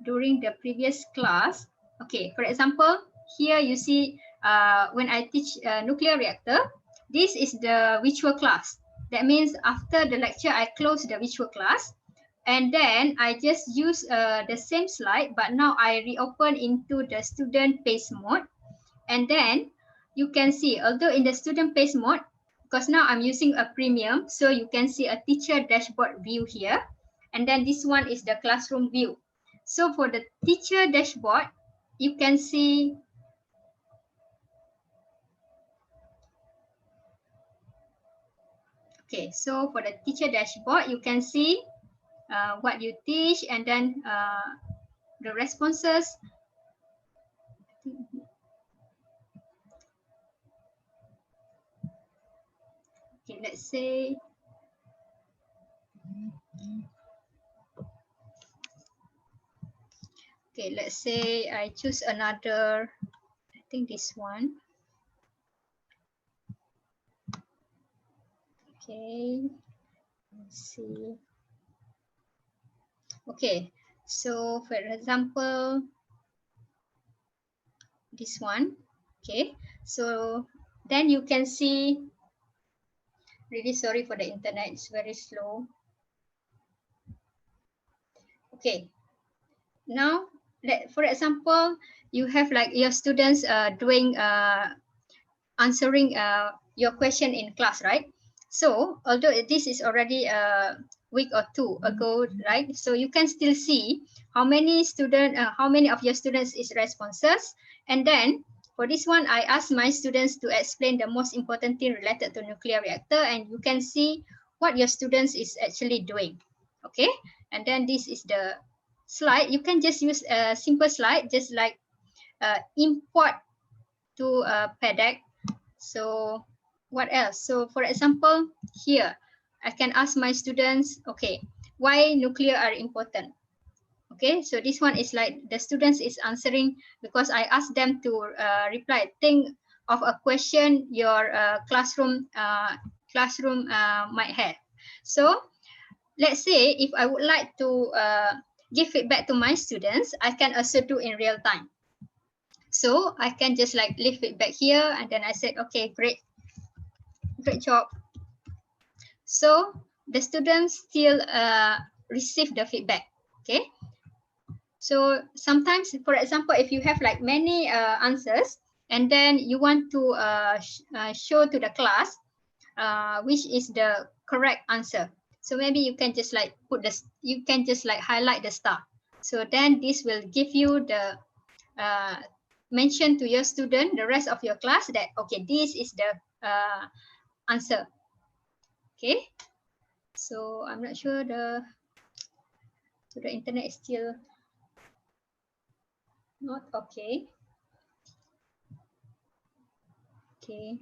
during the previous class. Okay, for example, here you see when I teach nuclear reactor, this is the virtual class. That means after the lecture, I close the virtual class, and then I just use the same slide, but now I reopen into the student pace mode. And then you can see, although in the student pace mode, because now I'm using a premium, so you can see a teacher dashboard view here. And then this one is the classroom view. So for the teacher dashboard, you can see, okay, so for the teacher dashboard, you can see what you teach, and then the responses. let's say let's say I choose another, I think this one. Okay, let's see. Okay, so for example, this one. Okay, so then you can see, really sorry for the internet, it's very slow. Okay, now for example, you have like your students doing answering your question in class, right? So although this is already a week or two ago, right? So you can still see how many how many of your students is responses. And then for this one, I asked my students to explain the most important thing related to nuclear reactor, and you can see what your students is actually doing. Okay, and then this is the slide. You can just use a simple slide, just like import to CADe. So what else? So for example, here, I can ask my students, okay, why nuclear are important? Okay, so this one is like the students is answering because I asked them to reply. Think of a question your classroom might have. So let's say if I would like to give feedback to my students, I can also do in real time. So I can just like leave feedback here, and then I said, okay, great job. So the students still receive the feedback. Okay. So sometimes, for example, if you have like many answers, and then you want to show to the class which is the correct answer. So maybe you can just like put this, you can just like highlight the star. So then this will give you the mention to your student, the rest of your class, that okay, this is the answer. Okay. So I'm not sure the internet is still not okay. Okay.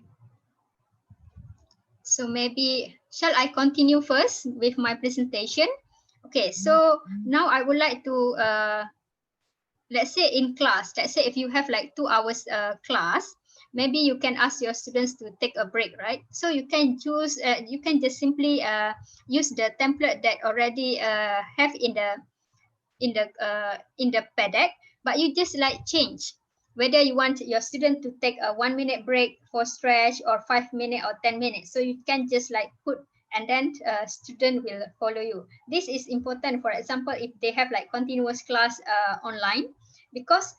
So maybe shall I continue first with my presentation? Okay, so now I would like to let's say in class, let's say if you have like 2 hours class, maybe you can ask your students to take a break, right? So you can choose, you can just simply use the template that already have in the CADe, but you just like change whether you want your student to take a 1 minute break for stretch or 5 minutes or 10 minutes. So you can just like put, and then student will follow you. This is important, for example, if they have like continuous class online, because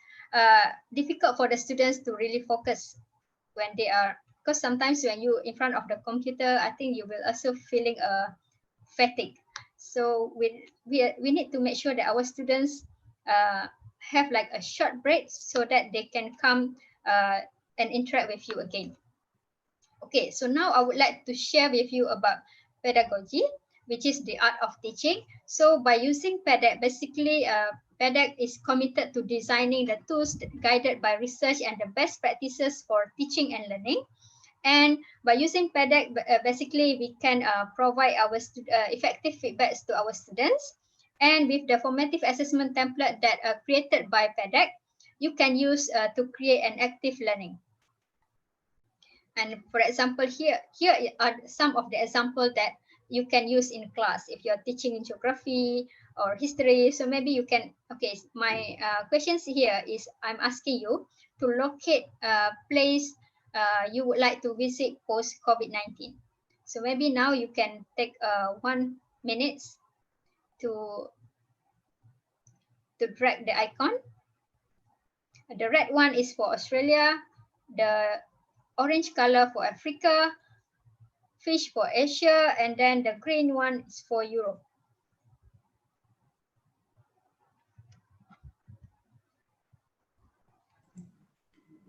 difficult for the students to really focus when they are, because sometimes when you in front of the computer, I think you will also feeling a fatigue. So we need to make sure that our students have like a short break so that they can come and interact with you again. Okay, so now I would like to share with you about pedagogy, which is the art of teaching. So by using CADe, basically CADe is committed to designing the tools guided by research and the best practices for teaching and learning. And by using CADe, basically we can provide our effective feedbacks to our students. And with the formative assessment template that are created by CADe, you can use to create an active learning. And for example, here are some of the examples that you can use in class if you're teaching in geography or history. So maybe you can, okay, my questions here is I'm asking you to locate a place you would like to visit post COVID-19. So maybe now you can take 1 minute to drag the icon. The red one is for Australia, the orange color for Africa, fish for Asia, and then the green one is for Europe.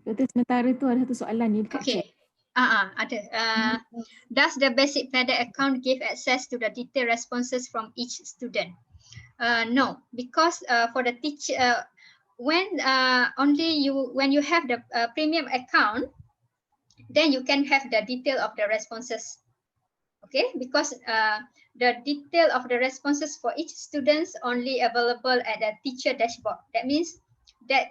Doktor, sementara tu ada satu soalan ni dekat chat. Okay. Ada. Does the basic CADe account give access to the detailed responses from each student? No, because for the teacher, when you have the premium account, then you can have the detail of the responses. Okay, because the detail of the responses for each student only available at the teacher dashboard. That means that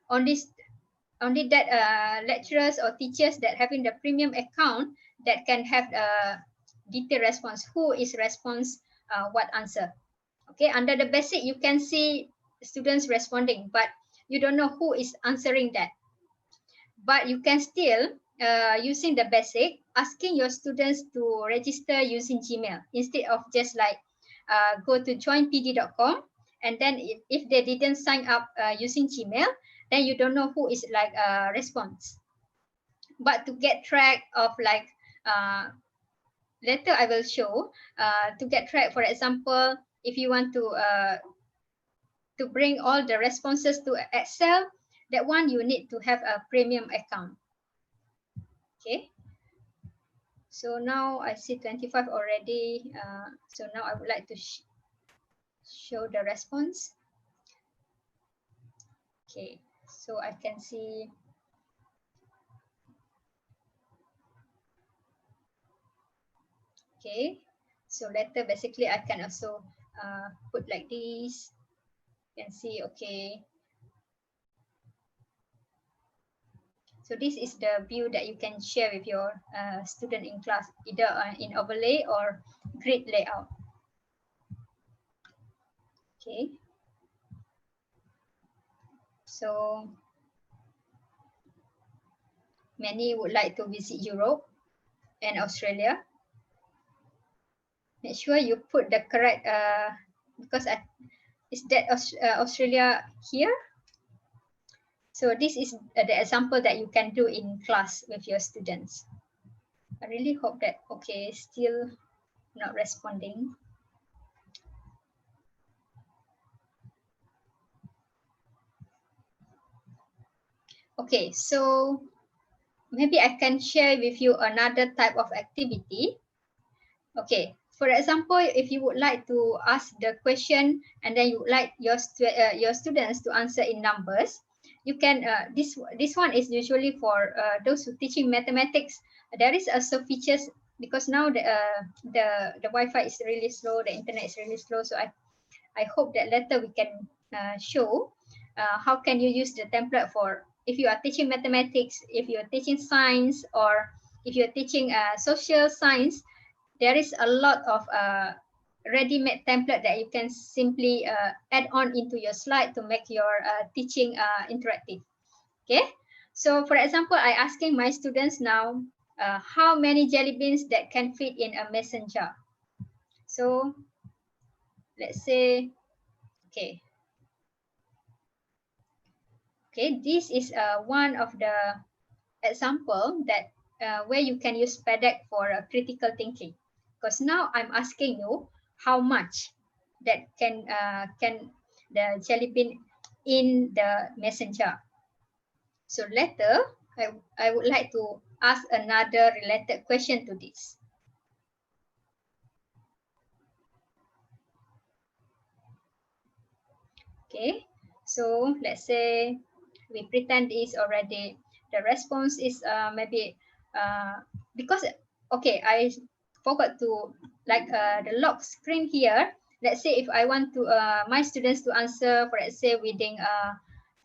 only that lecturers or teachers that having the premium account that can have detailed response. Who is response what answer? Okay, under the basic you can see students responding, but you don't know who is answering that. But you can still using the basic asking your students to register using Gmail instead of just like go to joinpd.com, and then if they didn't sign up using Gmail, then you don't know who is like response. But to get track of like later I will show to get track, for example, if you want to bring all the responses to Excel, that one you need to have a premium account. Okay, so now I see 25 already. So now I would like to show the response. Okay, so I can see. Okay, so later basically I can also put like this. You can see, okay. So this is the view that you can share with your student in class, either in overlay or grid layout. Okay. So many would like to visit Europe and Australia. Make sure you put the correct, because is that Australia here? So this is the example that you can do in class with your students. I really hope that, okay, still not responding. Okay, so maybe I can share with you another type of activity. Okay, for example, if you would like to ask the question and then you would like your students to answer in numbers, you can, this one is usually for those who teaching mathematics. There is also features, because now the Wi-Fi is really slow, the internet is really slow, so I hope that later we can show how can you use the template for if you are teaching mathematics, if you are teaching science, or if you are teaching social science. There is a lot of ready-made template that you can simply add on into your slide to make your teaching interactive. Okay, so for example, I asking my students now how many jelly beans that can fit in a mason jar. So let's say, okay, this is one of the example that where you can use CPD for critical thinking. Because now I'm asking you how much that can the jelly bean in the mason jar. So later I would like to ask another related question to this. Okay, so let's say we pretend is already the response is maybe because okay, I forgot to like the lock screen here. Let's say if I want to my students to answer, for let's say within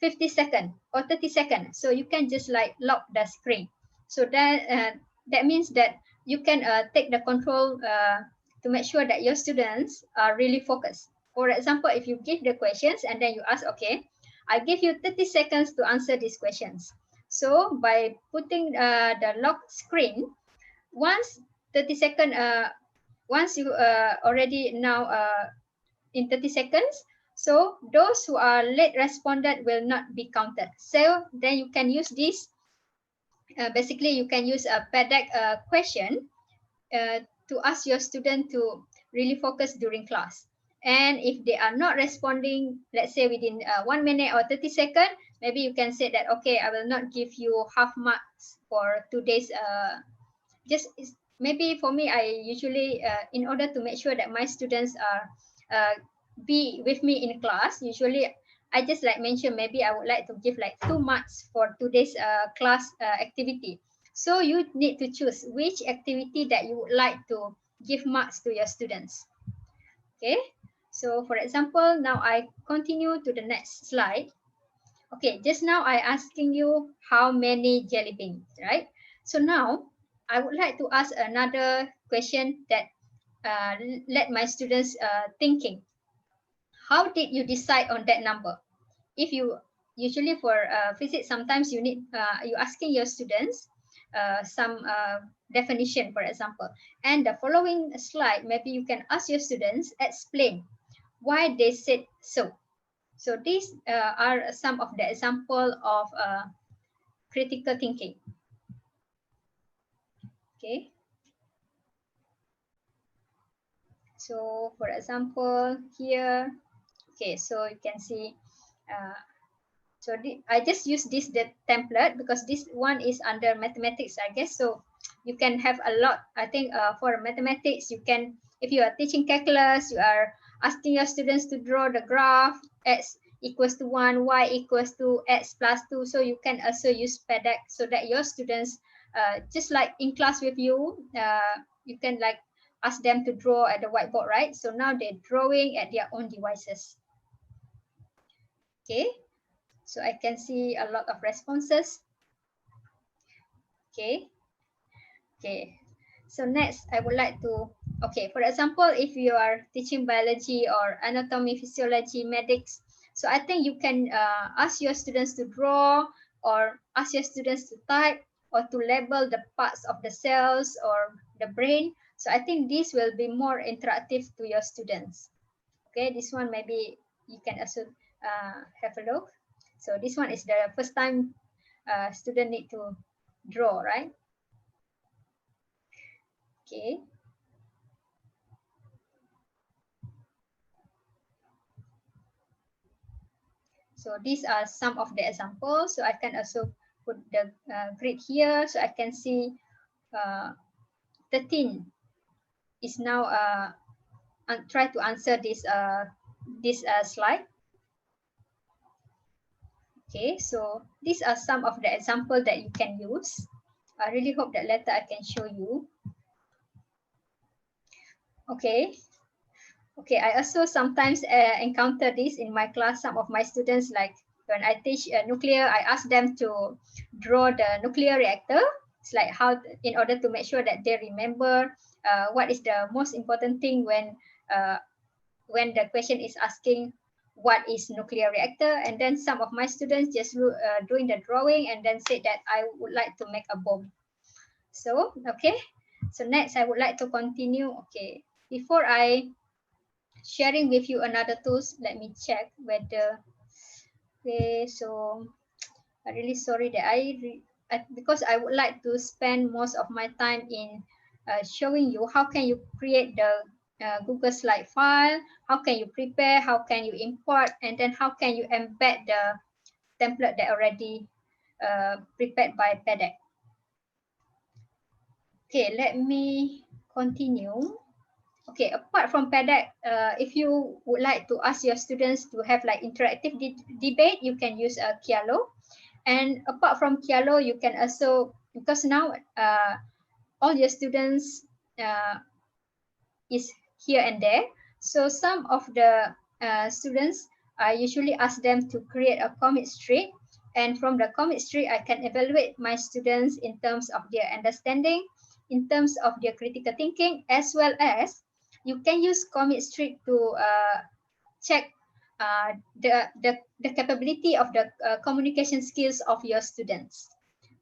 50 seconds or 30 seconds, so you can just like lock the screen. So that means that you can take the control to make sure that your students are really focused. For example, if you give the questions and then you ask, okay, I give you 30 seconds to answer these questions. So by putting the lock screen, once 30 seconds, once you already now in 30 seconds, so those who are late responded will not be counted. So then you can use this, basically you can use a CPD question to ask your student to really focus during class. And if they are not responding, let's say within 1 minute or 30 seconds, maybe you can say that, okay, I will not give you half marks for today's, just maybe for me, I usually, in order to make sure that my students are be with me in class, usually I just like mention, maybe I would like to give like 2 marks for today's class activity. So you need to choose which activity that you would like to give marks to your students. Okay, so for example, now I continue to the next slide. Okay, just now I asking you how many jelly beans, right? So now I would like to ask another question that let my students thinking. How did you decide on that number? If you usually for physics, sometimes you need you asking your students some definition, for example, and the following slide, maybe you can ask your students explain why they said so. So these are some of the example of critical thinking. Okay. So for example, here, okay, so you can see, so I just use this the template because this one is under mathematics, I guess. So you can have a lot. I think for mathematics, you can, if you are teaching calculus, you are asking your students to draw the graph x equals to 1, y equals to x plus 2. So you can also use CADe so that your students, just like in class with you, you can like ask them to draw at the whiteboard, right? So now they're drawing at their own devices. Okay, so I can see a lot of responses. Okay, okay. So next, I would like to, okay, for example, if you are teaching biology or anatomy, physiology, medics, so I think you can ask your students to draw or ask your students to type or to label the parts of the cells or the brain. So I think this will be more interactive to your students. Okay, this one maybe you can also have a look. So this one is the first time student need to draw, right? Okay. So these are some of the examples. So I can also put the grid here, so I can see 13 is now try to answer this slide. Okay, so these are some of the example that you can use. I really hope that later I can show you. Okay. Okay, I also sometimes encounter this in my class. Some of my students, like when I teach nuclear, I ask them to draw the nuclear reactor. It's like how, in order to make sure that they remember what is the most important thing when the question is asking what is nuclear reactor. And then some of my students just doing the drawing and then say that I would like to make a bomb. So, okay. So next, I would like to continue. Okay, before I sharing with you another tools, let me check whether, okay, so I'm really sorry that because I would like to spend most of my time in showing you how can you create the Google slide file, how can you prepare, how can you import, and then how can you embed the template that already prepared by CADe. Okay, let me continue. Okay, apart from CADe, if you would like to ask your students to have like interactive debate, you can use CADe. And apart from CADe, you can also, because now all your students is here and there. So some of the students, I usually ask them to create a comic strip. And from the comic strip, I can evaluate my students in terms of their understanding, in terms of their critical thinking, as well as you can use comic strip to check the capability of the communication skills of your students.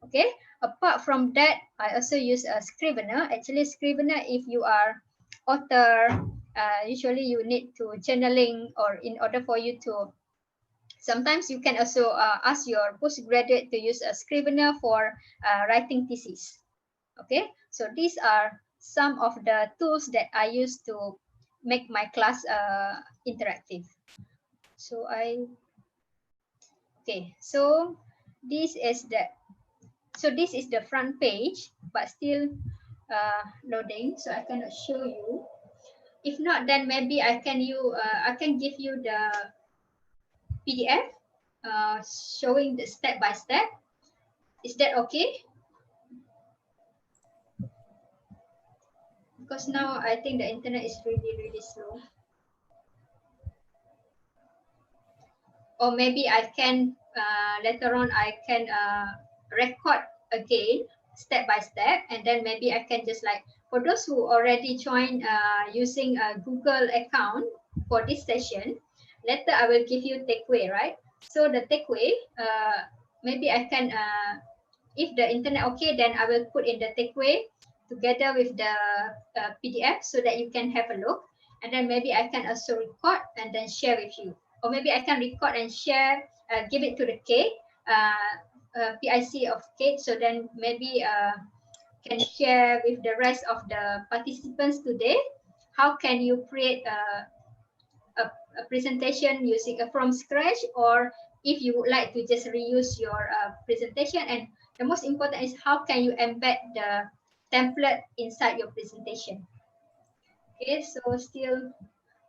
Okay. Apart from that, I also use a Scrivener. Actually, Scrivener, if you are author, usually you need to journaling, or in order for you to, sometimes you can also ask your postgraduate to use a Scrivener for writing thesis. Okay, so these are some of the tools that I use to make my class interactive. So okay, so this is the front page, but still loading, so I cannot show you. If not, then maybe I can give you the PDF showing the step by step. Is that okay? Because now I think the internet is really slow. Or maybe I can later on I can record again step by step, and then maybe I can just like, for those who already joined using a Google account for this session, later I will give you takeaway, right? So the takeaway, maybe I can if the internet okay, then I will put in the takeaway together with the PDF so that you can have a look, and then maybe I can also record and then share with you, or maybe I can record and share, give it to the CADe, PIC of CADe, so then maybe can share with the rest of the participants today. How can you create a presentation using from scratch, or if you would like to just reuse your presentation, and the most important is how can you embed the template inside your presentation. Okay, so still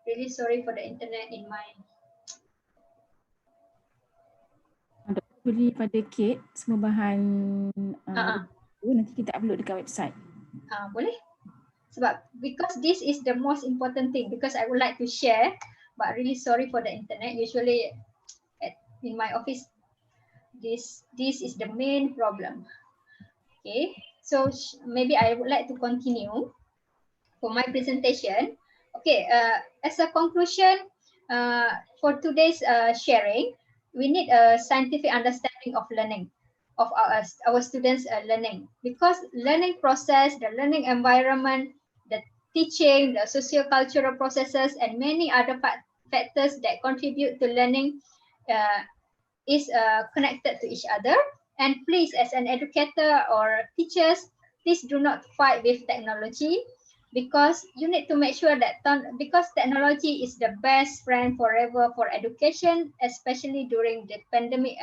really sorry for the internet in my Boleh pada CADe semua bahan nanti kita upload dekat website. Boleh? Sebab because this is the most important thing, because I would like to share, but really sorry for the internet. Usually in my office, this is the main problem. Okay, so maybe I would like to continue for my presentation. Okay, as a conclusion for today's sharing, we need a scientific understanding of learning, of our students' learning, because learning process, the learning environment, the teaching, the socio-cultural processes, and many other factors that contribute to learning is connected to each other. And please, as an educator or teachers, please do not fight with technology, because you need to make sure that because technology is the best friend forever for education, especially during the pandemic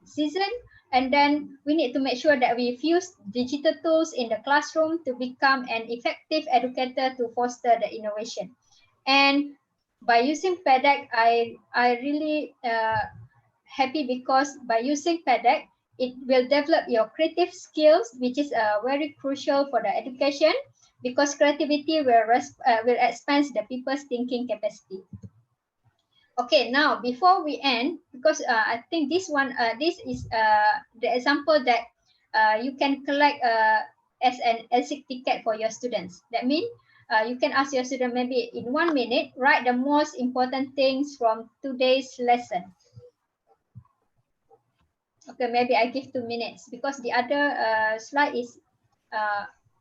season. And then we need to make sure that we use digital tools in the classroom to become an effective educator to foster the innovation. And by using CADe, I really happy, because by using CADe, it will develop your creative skills, which is very crucial for the education, because creativity will expand the people's thinking capacity. Okay, now before we end, because I think this is the example that you can collect as an LSIC ticket for your students. That means you can ask your student, maybe in 1 minute, write the most important things from today's lesson. Okay, maybe I give 2 minutes, because the other slide is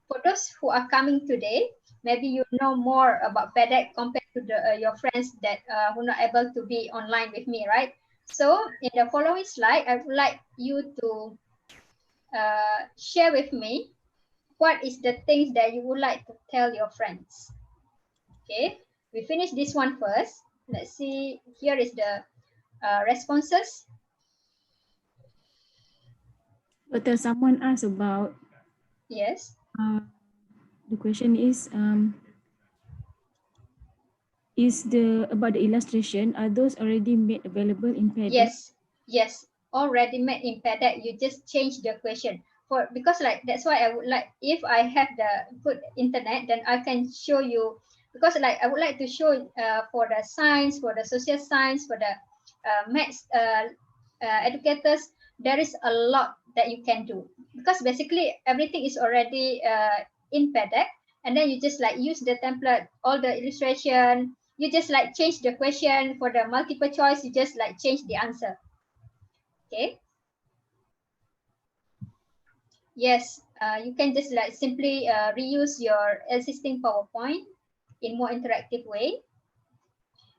for those who are coming today, maybe you know more about CADe compared to your friends that who are not able to be online with me, right? So in the following slide, I would like you to share with me what is the things that you would like to tell your friends. Okay, we finish this one first. Let's see, here is the responses. But someone asked about. Yes. The question is about the illustration. Are those already made available in CADe? Yes, already made in CADe. You just change the question because like that's why I would like, if I have the good internet, then I can show you, because like I would like to show for the science, for the social science, for the maths educators, there is a lot that you can do, because basically everything is already in CADe, and then you just like use the template, all the illustration, you just like change the question. For the multiple choice, you just like change the answer. Okay. Yes, you can just like simply reuse your existing PowerPoint in more interactive way.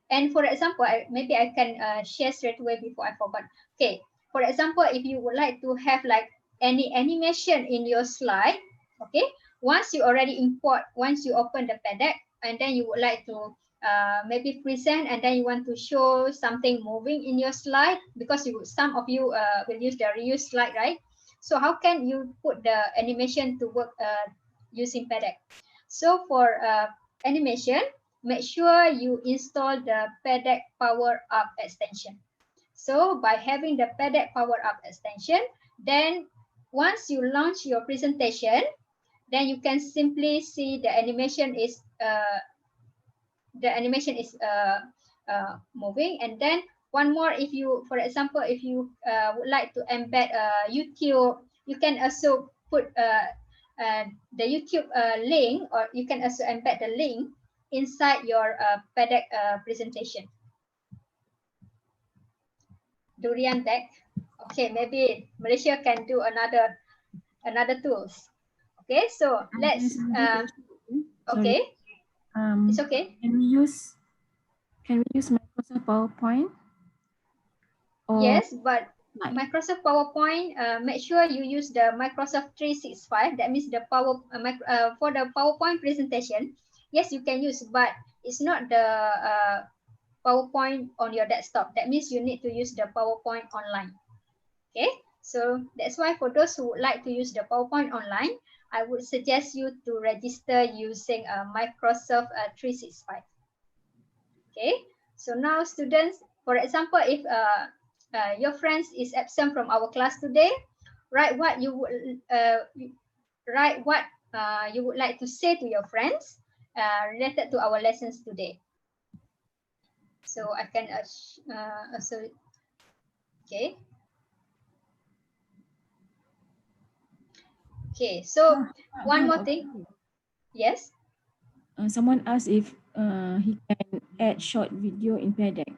And for example, maybe I can share straight away before I forgot. Okay, for example, if you would like to have like any animation in your slide, okay, once you already import, once you open the CADe, and then you would like to maybe present, and then you want to show something moving in your slide, because some of you will use the reuse slide, right? So how can you put the animation to work using CADe? So for animation, make sure you install the CADe Power Up extension. So by having the CADe Power Up extension, then once you launch your presentation, then you can simply see the animation is moving. And then one more, if you, for example, if you would like to embed YouTube, you can also put the YouTube link, or you can also embed the link inside your PADEC presentation. Durian deck. Okay, maybe Malaysia can do another tools. Okay, so let's okay. It's okay. Can we use Microsoft PowerPoint? Or yes, but Microsoft PowerPoint, make sure you use the Microsoft 365. That means the for the PowerPoint presentation. Yes, you can use, but it's not the PowerPoint on your desktop. That means you need to use the PowerPoint online. Okay, so that's why for those who would like to use the PowerPoint online, I would suggest you to register using Microsoft 365. Okay, so now students, for example, if your friends is absent from our class today, write what you would you would like to say to your friends related to our lessons today. So I can also, okay. Okay, so one more thing. Yes. Someone asked if he can add short video in PADEC.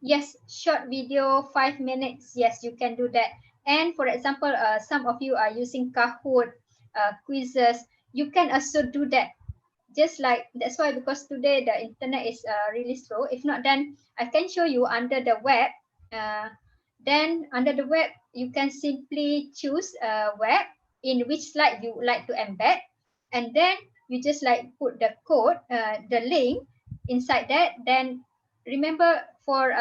Yes, short video, 5 minutes. Yes, you can do that. And for example, some of you are using Kahoot, quizzes. You can also do that. Just like, that's why, because today the internet is really slow. If not, then I can show you under the web. Then under the web, you can simply choose web in which slide you would like to embed. And then you just like put the code, the link inside that. Then remember, for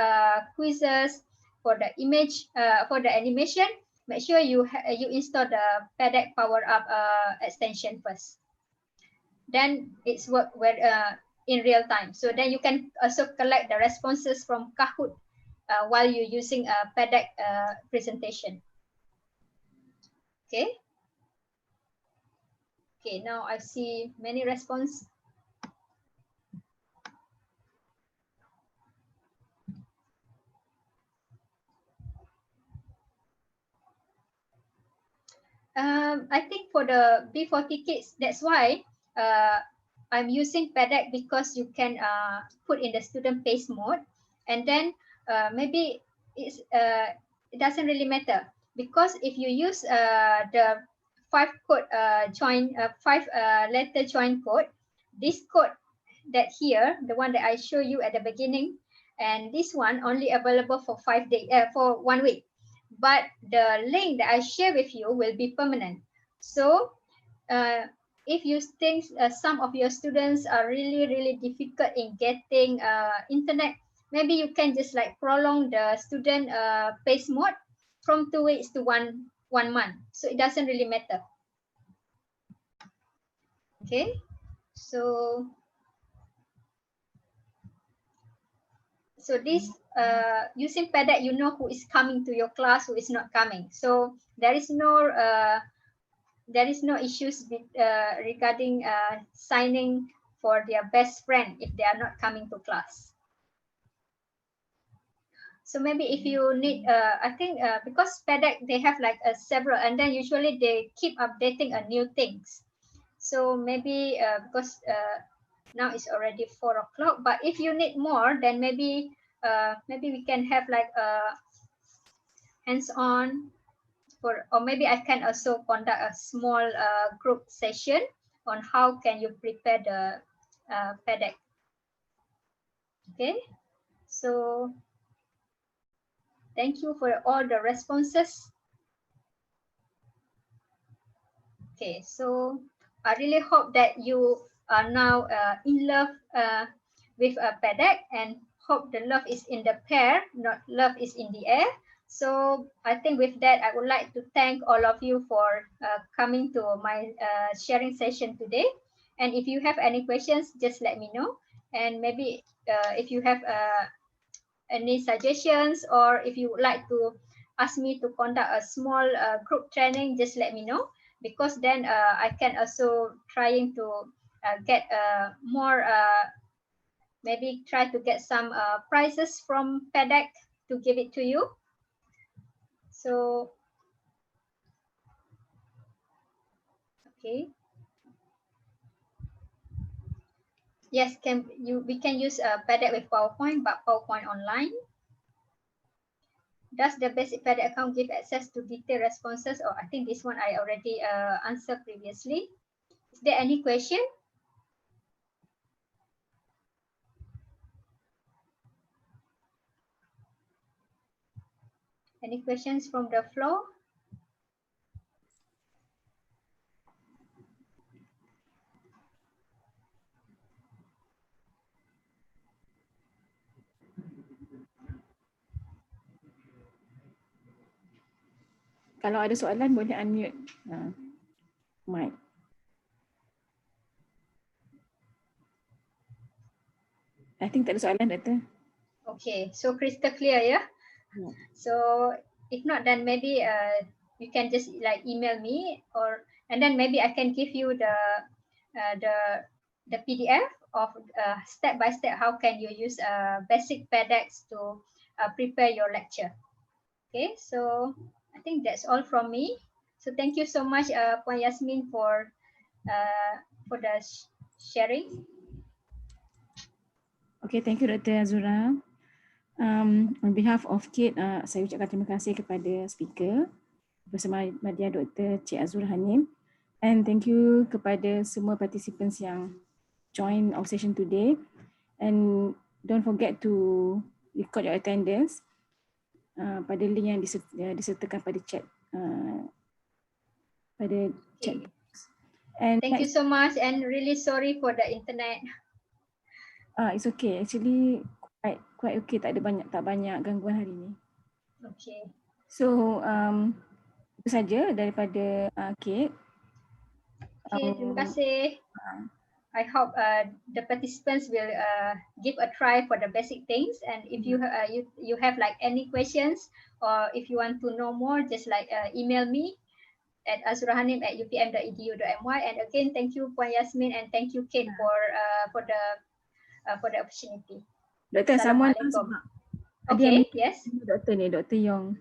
quizzes, for the image, for the animation, make sure you install the PADEC Power Up extension first. Then it's work in real time. So then you can also collect the responses from Kahoot while you're using a PADEC presentation. Okay. Okay, now I see many response. I think for the B40 kids, that's why I'm using PADEC, because you can put in the student pace mode, and then maybe it doesn't really matter, because if you use the 5-letter join code, this code that here, the one that I show you at the beginning, and this one only available for 5 days, for 1 week. But the link that I share with you will be permanent. So if you think some of your students are really difficult in getting internet, maybe you can just like prolong the student pace mode from 2 weeks to one month. So it doesn't really matter. Okay, so this using PADEC, you know who is coming to your class, who is not coming. So there is no issues with, regarding signing for their best friend if they are not coming to class. So maybe if you need, I think because PADEC, they have like several, and then usually they keep updating new things. So maybe because now it's already 4 o'clock, but if you need more, then maybe we can have like a hands-on, or maybe I can also conduct a small group session on how can you prepare the PADEC. Okay, so thank you for all the responses. Okay, so I really hope that you are now in love with PADEC, and hope the love is in the pair, not love is in the air. So I think with that, I would like to thank all of you for coming to my sharing session today. And if you have any questions, just let me know. And maybe if you have any suggestions, or if you would like to ask me to conduct a small group training, just let me know. because then I can also trying to get more maybe try to get some prices from CADe to give it to you. So okay, yes, we can use CADe with PowerPoint, but PowerPoint online. Does the basic CADe account give access to detailed responses? Or I think this one I already answered previously. Is there any question? Any questions from the floor? Kalau ada soalan boleh unmute mic. I think tak ada soalan, Doktor. Okay, so crystal clear, yeah? Yeah. So if not, then maybe you can just like email me, or and then maybe I can give you the PDF of step by step how can you use basic CADe to prepare your lecture. Okay, so I think that's all from me. So thank you so much, Puan Yasmin, for the sharing. Okay, thank you Dr. Azura. On behalf of CADe, saya ucapkan terima kasih kepada speaker bersama Madya Dr. Cik Azura Hanim, and thank you kepada semua participants yang join our session today, and don't forget to record your attendance pada link yang disertakan pada chat chat box. And thank you so much, and really sorry for the internet. It's okay. Actually quite okay. Tak banyak gangguan hari ni. Okay. So itu saja daripada CADe. Okay, terima kasih. I hope the participants will give a try for the basic things, and if you have like any questions, or if you want to know more, just like email me at azurahanim@upm.edu.my. And again, thank you Puan Yasmin, and thank you CADe for the opportunity. Doktor, someone okay, yes. Doktor ni, Dr. Yong.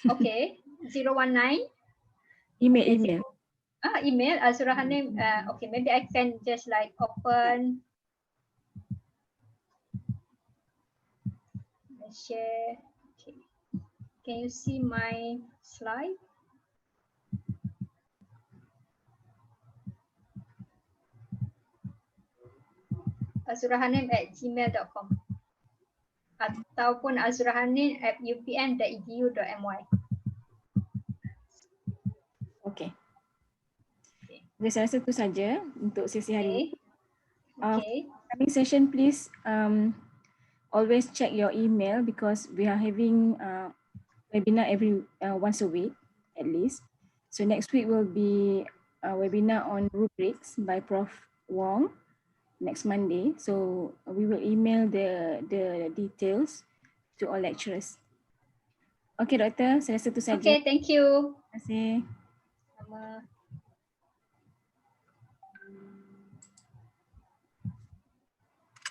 Okay, 019. Email. Email azurahanim. Okay, maybe I can just like open. Let's share. Okay. Can you see my slide? azurahanim@gmail.com ataupun azurahanim@upm.edu.my. Okay. Okay, saya rasa itu saja untuk sesi hari ini. Okay. Coming session, please always check your email because we are having webinar every once a week at least. So next week will be a webinar on rubrics by Prof. Wong next Monday. So we will email the details to all lecturers. Okay, Doktor, saya rasa itu saja. Okay, thank you. Terima kasih. Sama.